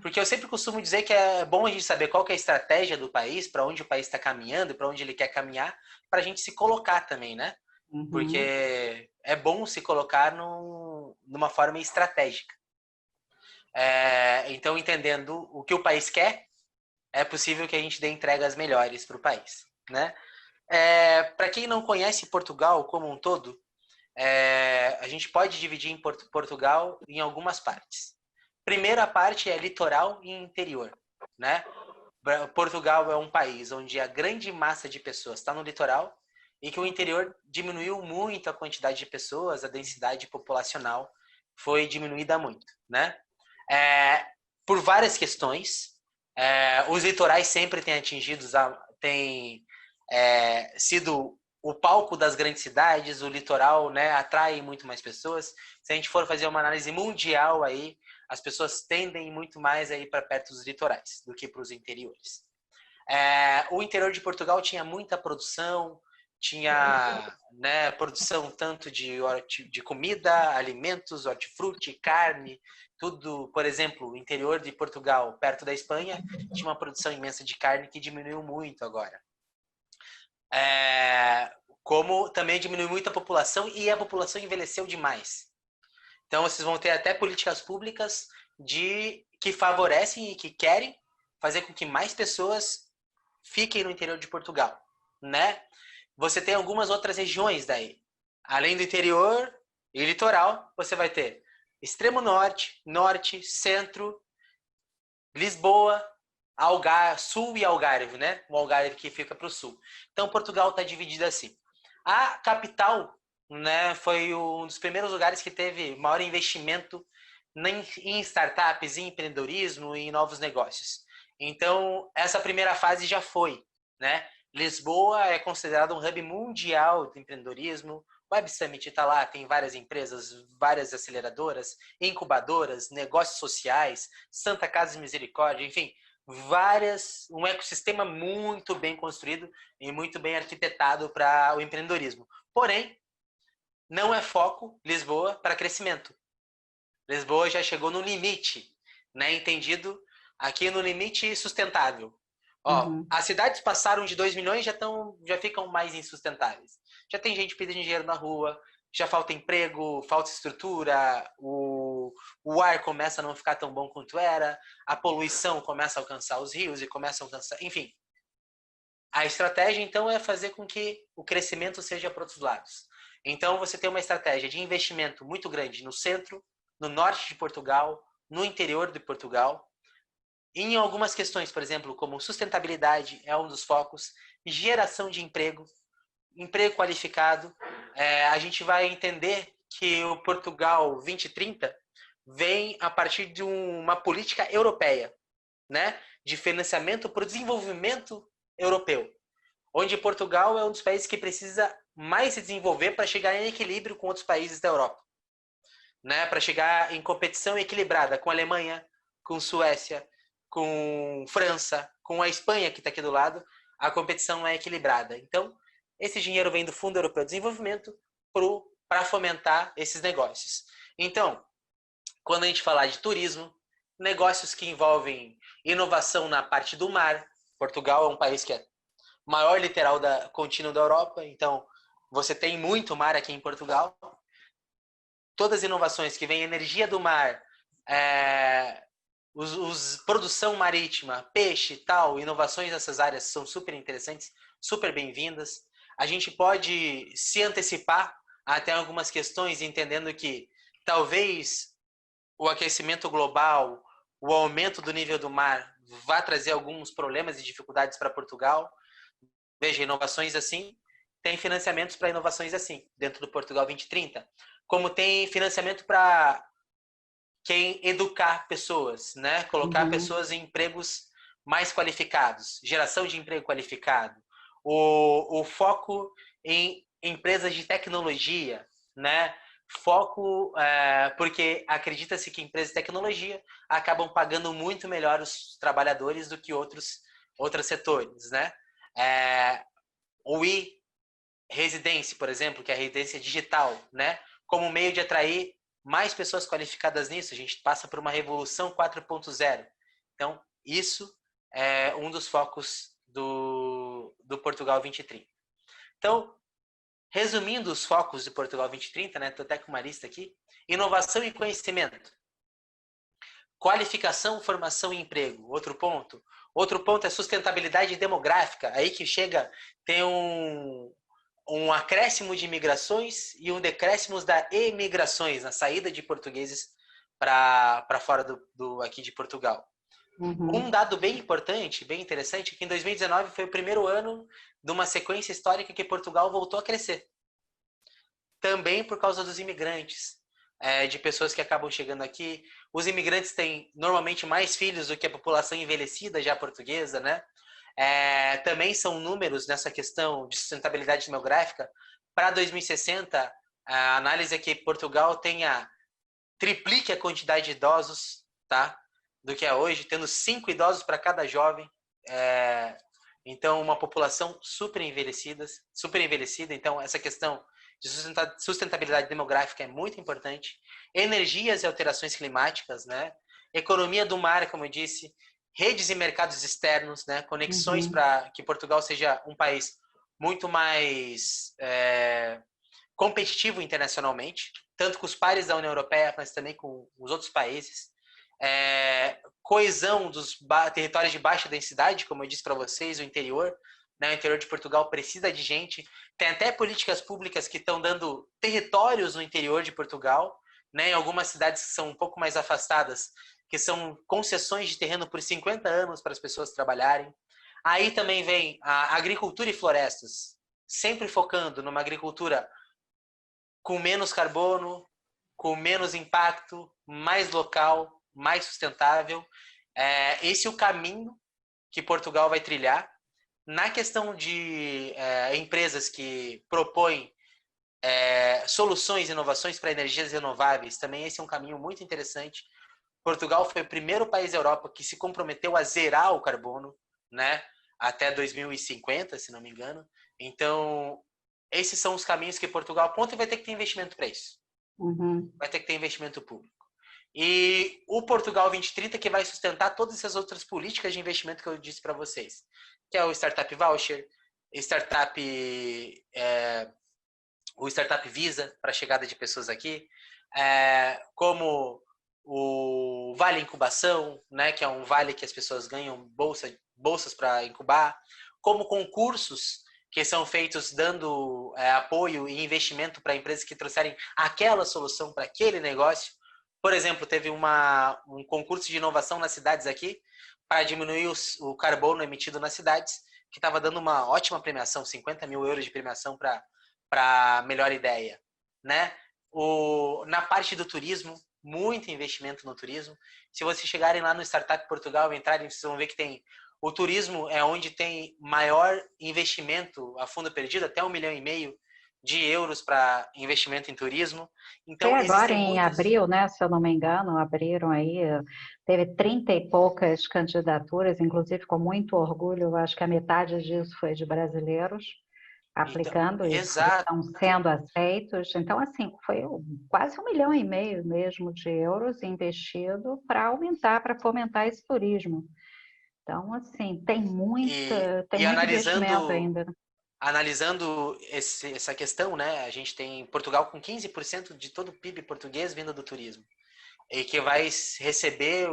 Porque eu sempre costumo dizer que é bom a gente saber qual que é a estratégia do país, para onde o país está caminhando, para onde ele quer caminhar, para a gente se colocar também, né? Uhum. Porque é bom se colocar numa forma estratégica. Então, entendendo o que o país quer, é possível que a gente dê entregas melhores para o país, né? Para quem não conhece Portugal como um todo, a gente pode dividir em Portugal em algumas partes. Primeira parte é litoral e interior, né? Portugal é um país onde a grande massa de pessoas está no litoral e que o interior diminuiu muito a quantidade de pessoas, a densidade populacional foi diminuída muito, né? Por várias questões, os litorais sempre têm sido o palco das grandes cidades, o litoral, né, atrai muito mais pessoas. Se a gente for fazer uma análise mundial aí, as pessoas tendem muito mais a ir para perto dos litorais do que para os interiores. O interior de Portugal tinha muita produção, tinha, né, produção tanto de comida, alimentos, hortifruti, carne, tudo. Por exemplo, o interior de Portugal, perto da Espanha, tinha uma produção imensa de carne que diminuiu muito agora. Como também diminuiu muito a população e a população envelheceu demais. Então, vocês vão ter até políticas públicas que favorecem e que querem fazer com que mais pessoas fiquem no interior de Portugal, né? Você tem algumas outras regiões daí. Além do interior e litoral, você vai ter extremo norte, norte, centro, Lisboa, sul e Algarve, né? O Algarve que fica para o sul. Então, Portugal está dividido assim. A capital, né, foi um dos primeiros lugares que teve maior investimento em startups, em empreendedorismo e em novos negócios. Então, essa primeira fase já foi, né? Lisboa é considerado um hub mundial de empreendedorismo. O Web Summit está lá, tem várias empresas, várias aceleradoras, incubadoras, negócios sociais, Santa Casa de Misericórdia, enfim, um ecossistema muito bem construído e muito bem arquitetado para o empreendedorismo. Porém, não é foco Lisboa para crescimento. Lisboa já chegou no limite, né? Entendido aqui no limite sustentável. Uhum. As cidades passaram de 2 milhões já ficam mais insustentáveis. Já tem gente pedindo dinheiro na rua, já falta emprego, falta estrutura, o ar começa a não ficar tão bom quanto era, a poluição começa a alcançar os rios e começa a alcançar, enfim. A estratégia, então, é fazer com que o crescimento seja para outros lados. Então, você tem uma estratégia de investimento muito grande no centro, no norte de Portugal, no interior de Portugal. Em algumas questões, por exemplo, como sustentabilidade é um dos focos, geração de emprego, emprego qualificado. A gente vai entender que o Portugal 2030 vem a partir de uma política europeia, né, de financiamento para o desenvolvimento europeu, onde Portugal é um dos países que precisa mais se desenvolver para chegar em equilíbrio com outros países da Europa, né, para chegar em competição equilibrada com a Alemanha, com Suécia, com França, com a Espanha, que está aqui do lado, a competição é equilibrada. Então, esse dinheiro vem do Fundo Europeu de Desenvolvimento para fomentar esses negócios. Então, quando a gente falar de turismo, negócios que envolvem inovação na parte do mar, Portugal é um país que é maior literal da contínuo da Europa, então você tem muito mar aqui em Portugal. Todas as inovações que vêm energia do mar, produção marítima, peixe, tal, inovações nessas áreas são super interessantes, super bem-vindas. A gente pode se antecipar até algumas questões, entendendo que talvez o aquecimento global, o aumento do nível do mar vai trazer alguns problemas e dificuldades para Portugal. Veja, inovações assim, tem financiamentos para inovações assim, dentro do Portugal 2030. Como tem financiamento para quem educar pessoas, né? Colocar pessoas em empregos mais qualificados, geração de emprego qualificado. O foco em empresas de tecnologia, né? Foco, porque acredita-se que empresas de tecnologia acabam pagando muito melhor os trabalhadores do que outros setores, né? O e-residência, por exemplo, que é a residência digital, né? Como meio de atrair mais pessoas qualificadas nisso. A gente passa por uma revolução 4.0. Então, isso é um dos focos do Portugal 2030. Então, resumindo os focos do Portugal 2030, né? Estou até com uma lista aqui. Inovação e conhecimento. Qualificação, formação e emprego. Outro ponto. Outro ponto é sustentabilidade demográfica. Aí que chega, tem um acréscimo de imigrações e um decréscimo da emigrações, na saída de portugueses para fora aqui de Portugal. Um dado bem importante, bem interessante, é que em 2019 foi o primeiro ano de uma sequência histórica que Portugal voltou a crescer. Também por causa dos imigrantes, de pessoas que acabam chegando aqui. Os imigrantes têm normalmente mais filhos do que a população envelhecida já portuguesa, né? Também são números nessa questão de sustentabilidade demográfica. Para 2060, a análise é que Portugal triplique a quantidade de idosos, tá? Do que é hoje, tendo 5 idosos para cada jovem. Então, uma população super envelhecida. Então, essa questão de sustentabilidade demográfica é muito importante. Energias e alterações climáticas, né? Economia do mar, como eu disse, redes e mercados externos, né? Conexões para que Portugal seja um país muito mais competitivo internacionalmente, tanto com os pares da União Europeia, mas também com os outros países. Coesão dos territórios de baixa densidade, como eu disse para vocês, o interior, né? O interior de Portugal precisa de gente. Tem até políticas públicas que estão dando territórios no interior de Portugal, né? Em algumas cidades que são um pouco mais afastadas, que são concessões de terreno por 50 anos para as pessoas trabalharem. Aí também vem a agricultura e florestas, sempre focando numa agricultura com menos carbono, com menos impacto, mais local, mais sustentável. Esse é o caminho que Portugal vai trilhar. Na questão de empresas que propõem soluções e inovações para energias renováveis, também esse é um caminho muito interessante. Portugal foi o primeiro país da Europa que se comprometeu a zerar o carbono, né, até 2050, se não me engano. Então, esses são os caminhos que Portugal aponta e vai ter que ter investimento para isso. Vai ter que ter investimento público. E o Portugal 2030 que vai sustentar todas essas outras políticas de investimento que eu disse para vocês, que é o Startup Voucher, o Startup Visa para a chegada de pessoas aqui, como o Vale Incubação, né, que é um vale que as pessoas ganham bolsas para incubar, como concursos que são feitos dando apoio e investimento para empresas que trouxerem aquela solução para aquele negócio. Por exemplo, teve um concurso de inovação nas cidades aqui para diminuir o carbono emitido nas cidades, que estava dando uma ótima premiação, 50 mil euros de premiação para melhor ideia, né? Na parte do turismo, muito investimento no turismo. Se vocês chegarem lá no Startup Portugal, entrarem, vocês vão ver que tem o turismo é onde tem maior investimento a fundo perdido, até 1,5 milhão de euros para investimento em turismo. Foi Então, agora existem em muitas... abril, né? Se eu não me engano, abriram aí, teve 30 e poucas candidaturas, inclusive com muito orgulho, eu acho que a metade disso foi de brasileiros Então, aplicando e exato. estão sendo aceitos. Então, assim, foi quase 1,5 milhão mesmo de euros investido para aumentar, para fomentar esse turismo. Então, assim, tem E muito investimento ainda. analisando essa questão, né? A gente tem Portugal com 15% de todo o PIB português vindo do turismo. E que vai receber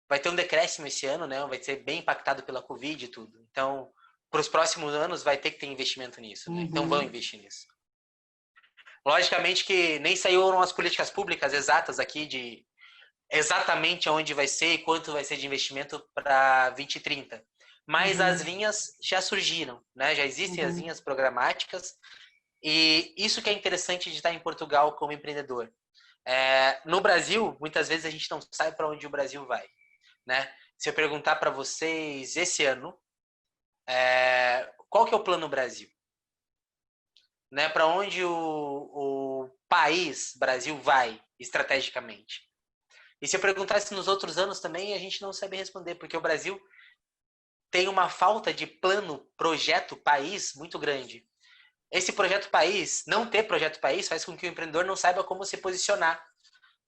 vai ter um decréscimo esse ano, né? Vai ser bem impactado pela Covid e tudo. Então, para os próximos anos vai ter que ter investimento nisso, né? Então vão investir nisso. Logicamente que nem saíram as políticas públicas exatas aqui de exatamente onde vai ser e quanto vai ser de investimento para 2030. Mas as linhas já surgiram, né? Já existem as linhas programáticas e isso que é interessante de estar em Portugal como empreendedor. No Brasil, muitas vezes a gente não sabe para onde o Brasil vai, né? Se eu perguntar para vocês esse ano, qual que é o plano Brasil? Né? Para onde o país Brasil vai estrategicamente? E se eu perguntasse nos outros anos também, a gente não sabe responder, porque o Brasil tem uma falta de plano, projeto, país muito grande. Esse projeto país, não ter projeto país, faz com que o empreendedor não saiba como se posicionar,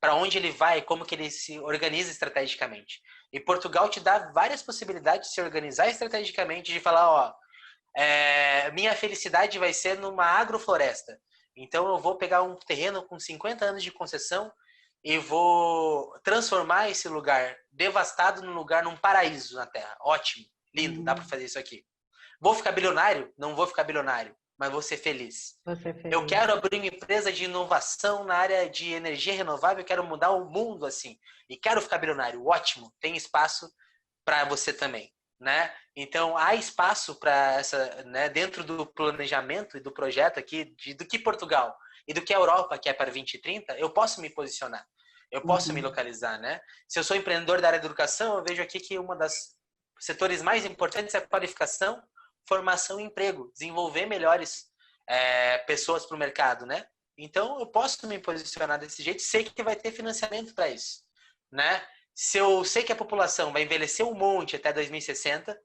para onde ele vai, como que ele se organiza estrategicamente. E Portugal te dá várias possibilidades de se organizar estrategicamente, de falar, ó, minha felicidade vai ser numa agrofloresta. Então eu vou pegar um terreno com 50 anos de concessão e vou transformar esse lugar devastado num paraíso na Terra. Ótimo, lindo, dá para fazer isso aqui. Vou ficar bilionário? Não vou ficar bilionário, mas vou ser feliz. Você feliz. Eu quero abrir uma empresa de inovação na área de energia renovável, eu quero mudar o mundo assim. E quero ficar bilionário. Ótimo, tem espaço para você também, né? Então, há espaço para essa, né, dentro do planejamento e do projeto aqui, do que Portugal e do que a Europa quer para 2030, eu posso me posicionar, eu posso me localizar, né? Se eu sou empreendedor da área da educação, eu vejo aqui que uma das setores mais importantes é a qualificação, formação e emprego, desenvolver melhores pessoas para o mercado, né? Então, eu posso me posicionar desse jeito, sei que vai ter financiamento para isso, né? Se eu sei que a população vai envelhecer um monte até 2060,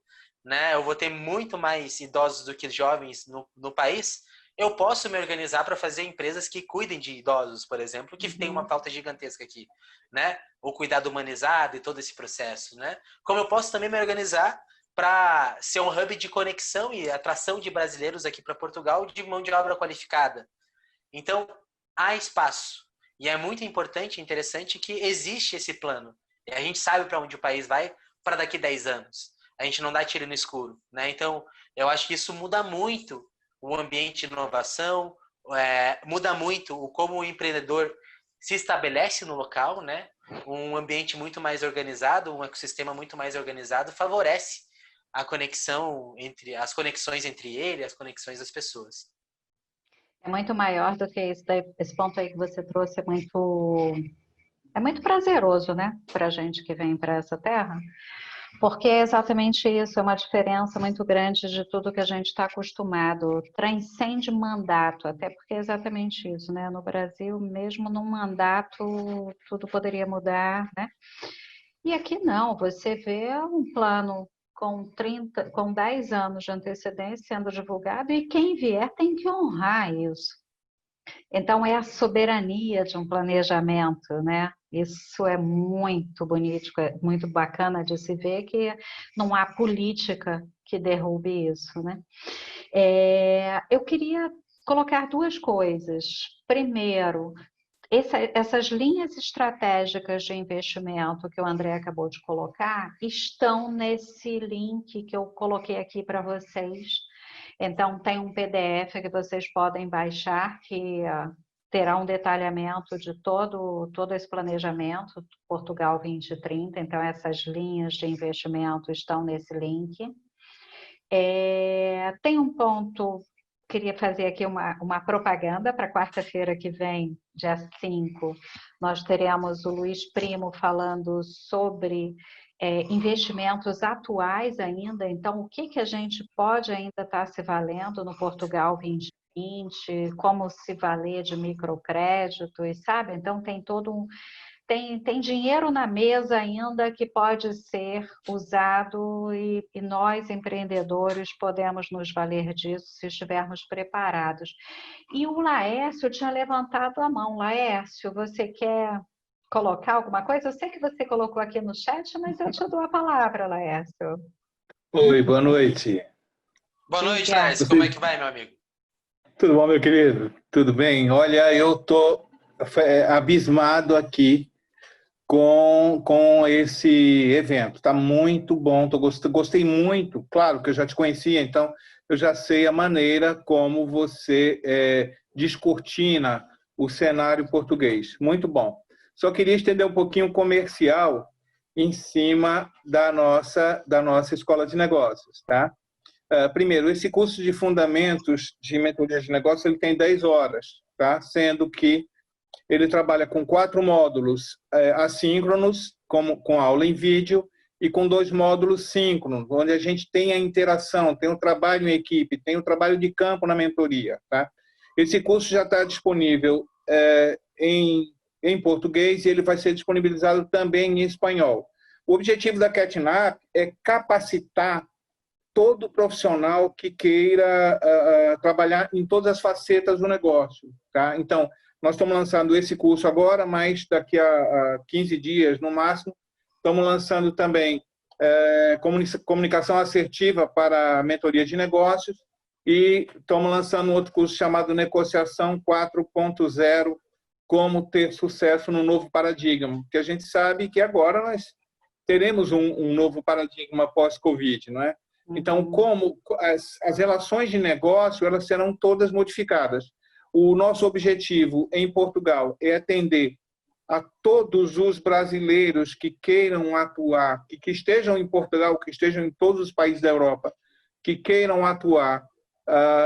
né? Eu vou ter muito mais idosos do que jovens no país. Eu posso me organizar para fazer empresas que cuidem de idosos, por exemplo, que tem uma falta gigantesca aqui, né? O cuidado humanizado e todo esse processo, né? Como eu posso também me organizar para ser um hub de conexão e atração de brasileiros aqui para Portugal de mão de obra qualificada. Então, há espaço. E é muito importante e interessante que existe esse plano. E a gente sabe para onde o país vai para daqui 10 anos. A gente não dá tiro no escuro, né? Então, eu acho que isso muda muito o ambiente de inovação, muda muito como o empreendedor se estabelece no local, né? Um ambiente muito mais organizado, um ecossistema muito mais organizado favorece a conexão as conexões entre ele, as conexões das pessoas. É muito maior do que isso daí, esse ponto aí que você trouxe é muito prazeroso, né, para a gente que vem para essa terra, porque é exatamente isso, é uma diferença muito grande de tudo que a gente está acostumado, transcende mandato, até porque é exatamente isso, né, no Brasil, mesmo num mandato, tudo poderia mudar, né, e aqui não, você vê um plano com 10 anos de antecedência sendo divulgado e quem vier tem que honrar isso. Então, é a soberania de um planejamento, né? Isso é muito bonito, é muito bacana de se ver que não há política que derrube isso, né? Eu queria colocar duas coisas. Primeiro, essas linhas estratégicas de investimento que o André acabou de colocar estão nesse link que eu coloquei aqui para vocês. Então, tem um PDF que vocês podem baixar que terá um detalhamento de todo esse planejamento, Portugal 2030. Então, essas linhas de investimento estão nesse link. Tem um ponto, queria fazer aqui uma propaganda para quarta-feira que vem, dia 5. Nós teremos o Luiz Primo falando sobre investimentos atuais ainda. Então, o que a gente pode ainda estar se valendo no Portugal 2020, como se valer de microcrédito, e sabe? Então, tem todo um tem dinheiro na mesa ainda que pode ser usado e nós, empreendedores, podemos nos valer disso se estivermos preparados. E o Laércio tinha levantado a mão. Laércio, você quer colocar alguma coisa? Eu sei que você colocou aqui no chat, mas eu te dou a palavra, Laércio. Oi, boa noite. Boa noite, Diga. Laércio. Como é que vai, meu amigo? Tudo bom, meu querido? Tudo bem? Olha, eu estou abismado aqui com esse evento. Está muito bom, gostei muito. Claro que eu já te conhecia, então eu já sei a maneira como você descortina o cenário português. Muito bom. Só queria estender um pouquinho o comercial em cima da nossa escola de negócios, tá? Primeiro, esse curso de fundamentos de mentoria de negócios ele tem 10 horas, tá? Sendo que ele trabalha com 4 módulos assíncronos, com aula em vídeo, e com 2 módulos síncronos, onde a gente tem a interação, tem o trabalho em equipe, tem o trabalho de campo na mentoria. Tá? Esse curso já está disponível em português e ele vai ser disponibilizado também em espanhol. O objetivo da Catnap é capacitar todo profissional que queira trabalhar em todas as facetas do negócio. Tá? Então, nós estamos lançando esse curso agora, mas daqui a 15 dias, no máximo, estamos lançando também comunicação assertiva para a mentoria de negócios e estamos lançando um outro curso chamado Negociação 4.0, como ter sucesso no novo paradigma, porque a gente sabe que agora nós teremos um novo paradigma pós-Covid, não é? Então, como as relações de negócio elas serão todas modificadas. O nosso objetivo em Portugal é atender a todos os brasileiros que queiram atuar, que estejam em Portugal, que estejam em todos os países da Europa, que queiram atuar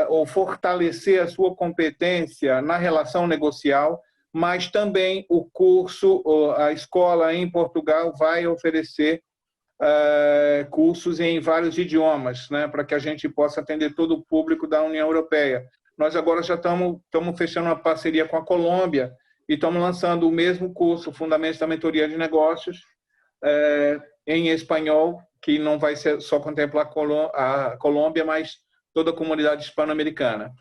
ou fortalecer a sua competência na relação negocial, mas também o curso, a escola em Portugal vai oferecer cursos em vários idiomas, né, para que a gente possa atender todo o público da União Europeia. Nós agora já estamos fechando uma parceria com a Colômbia e estamos lançando o mesmo curso, Fundamentos da Mentoria de Negócios, em espanhol, que não vai ser só contemplar a Colômbia, mas toda a comunidade hispano-americana.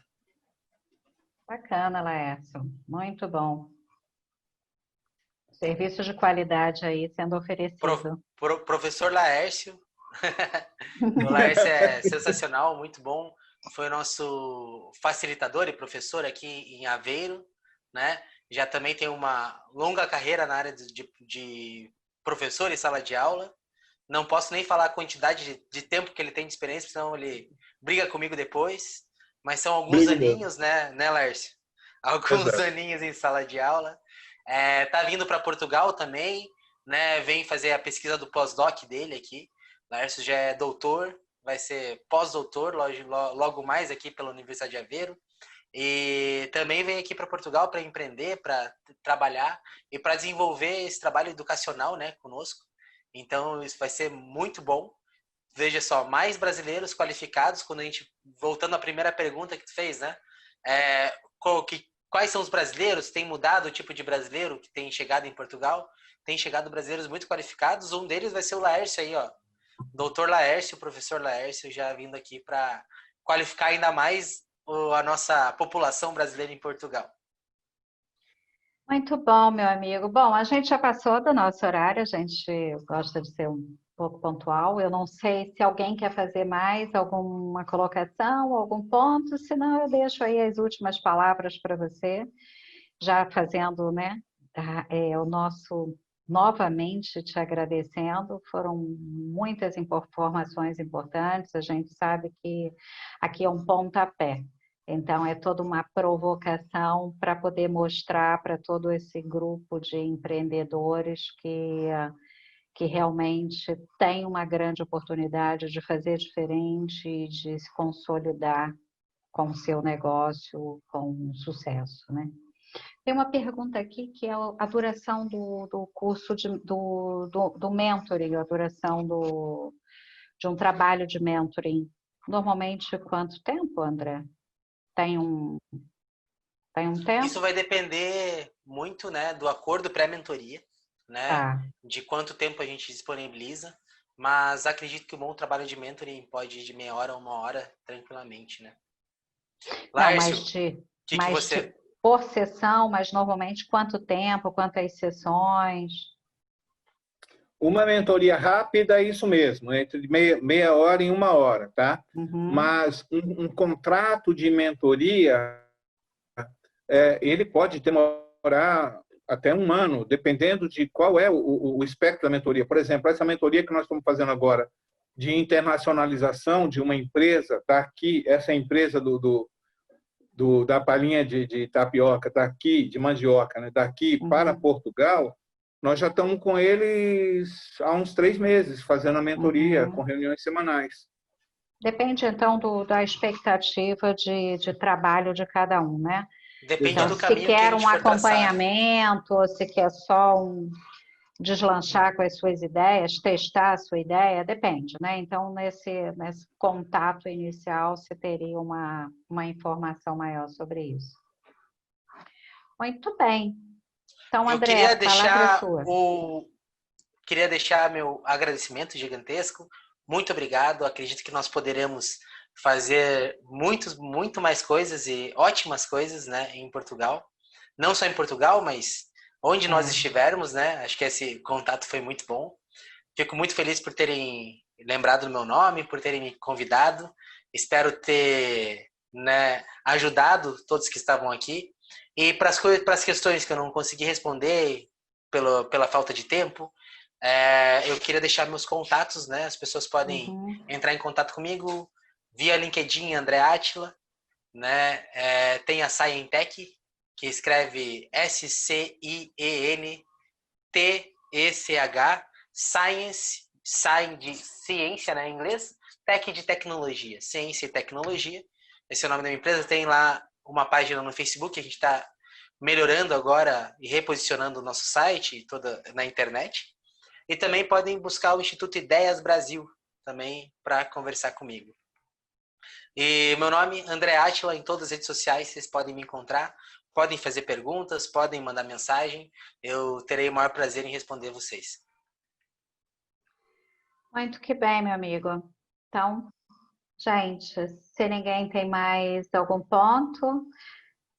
Bacana, Laércio. Muito bom. Serviço de qualidade aí sendo oferecido. Professor Laércio. O Laércio é sensacional, muito bom. Foi o nosso facilitador e professor aqui em Aveiro, né? Já também tem uma longa carreira na área de professor e sala de aula. Não posso nem falar a quantidade de tempo que ele tem de experiência, senão ele briga comigo depois. Mas são alguns aninhos, né, Laércio? Alguns aninhos em sala de aula. Tá vindo para Portugal também, né? Vem fazer a pesquisa do pós-doc dele aqui. Laércio já é doutor, vai ser pós-doutor logo mais aqui pela Universidade de Aveiro. E também vem aqui para Portugal para empreender, para trabalhar e para desenvolver esse trabalho educacional, né, conosco. Então, isso vai ser muito bom. Veja só, mais brasileiros qualificados, quando a gente, voltando à primeira pergunta que tu fez, né? Quais são os brasileiros? Tem mudado o tipo de brasileiro que tem chegado em Portugal? Tem chegado brasileiros muito qualificados. Um deles vai ser o Laércio aí, ó. Doutor Laércio, professor Laércio, já vindo aqui para qualificar ainda mais a nossa população brasileira em Portugal. Muito bom, meu amigo. Bom, a gente já passou do nosso horário, a gente gosta de ser um pouco pontual. Eu não sei se alguém quer fazer mais alguma colocação, algum ponto, senão eu deixo aí as últimas palavras para você, já fazendo, né, o nosso, novamente te agradecendo. Foram muitas informações importantes, a gente sabe que aqui é um pontapé. Então, é toda uma provocação para poder mostrar para todo esse grupo de empreendedores que realmente tem uma grande oportunidade de fazer diferente e de se consolidar com o seu negócio com sucesso, né? Tem uma pergunta aqui que é a duração do curso do mentoring, a duração de um trabalho de mentoring. Normalmente, quanto tempo, André? Tem um tempo? Isso vai depender muito, né, do acordo pré-mentoria, né, Tá. de quanto tempo a gente disponibiliza, mas acredito que um bom trabalho de mentoring pode ir de meia hora a uma hora tranquilamente, né? Não, Lárcio, o que você... por sessão, mas normalmente quanto tempo, quantas sessões? Uma mentoria rápida é isso mesmo, entre meia hora e uma hora, tá? Uhum. Mas um contrato de mentoria, ele pode demorar até um ano, dependendo de qual é o espectro da mentoria. Por exemplo, essa mentoria que nós estamos fazendo agora de internacionalização de uma empresa, tá aqui, essa empresa da palhinha de tapioca, daqui, de mandioca, né, daqui para Portugal, nós já estamos com eles há uns 3 meses, fazendo a mentoria, com reuniões semanais. Depende, então, da expectativa de trabalho de cada um, né? Depende Então, do se caminho que a quer gente um for traçar. acompanhamento, ou se quer só deslanchar com as suas ideias, testar a sua ideia, depende, né? Então, nesse contato inicial, você teria uma informação maior sobre isso. Muito bem. Então, Eu André, a palavra é sua. queria deixar meu agradecimento gigantesco. Muito obrigado. Acredito que nós poderemos fazer muito mais coisas e ótimas coisas, né, em Portugal. Não só em Portugal, mas onde nós estivermos, né? Acho que esse contato foi muito bom. Fico muito feliz por terem lembrado do meu nome, por terem me convidado. Espero ter, né, ajudado todos que estavam aqui. E para as questões que eu não consegui responder pela falta de tempo, eu queria deixar meus contatos, né? As pessoas podem entrar em contato comigo via LinkedIn, André Átila, né? Tem a Scientech, que escreve SCIENTECH, Science, Science de ciência, né, em inglês, Tech de tecnologia, ciência e tecnologia. Esse é o nome da minha empresa. Tem lá uma página no Facebook, a gente está melhorando agora e reposicionando o nosso site toda na internet. E também podem buscar o Instituto Ideias Brasil também para conversar comigo. E meu nome, André Átila, em todas as redes sociais, vocês podem me encontrar, podem fazer perguntas, podem mandar mensagem, eu terei o maior prazer em responder vocês. Muito que bem, meu amigo. Então, gente, se ninguém tem mais algum ponto,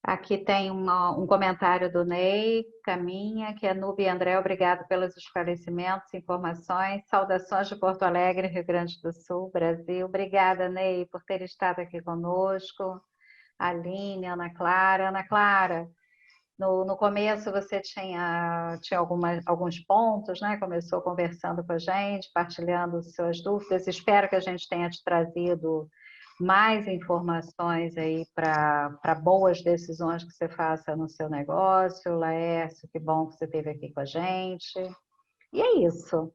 aqui tem um comentário do Ney Caminha, que é Nube André, obrigado pelos esclarecimentos, informações, saudações de Porto Alegre, Rio Grande do Sul, Brasil. Obrigada, Ney, por ter estado aqui conosco. Aline, Ana Clara. Ana Clara, no começo você tinha alguns pontos, né? Começou conversando com a gente, partilhando suas dúvidas. Espero que a gente tenha te trazido mais informações aí para boas decisões que você faça no seu negócio. Laércio, que bom que você esteve aqui com a gente. E é isso.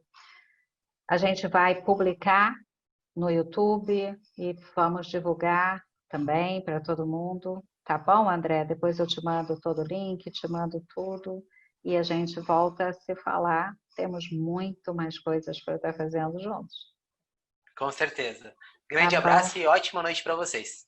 A gente vai publicar no YouTube e vamos divulgar também para todo mundo. Tá bom, André? Depois eu te mando todo o link, te mando tudo e a gente volta a se falar. Temos muito mais coisas para estar fazendo juntos. Com certeza. Tá Grande bom? abraço e ótima noite para vocês.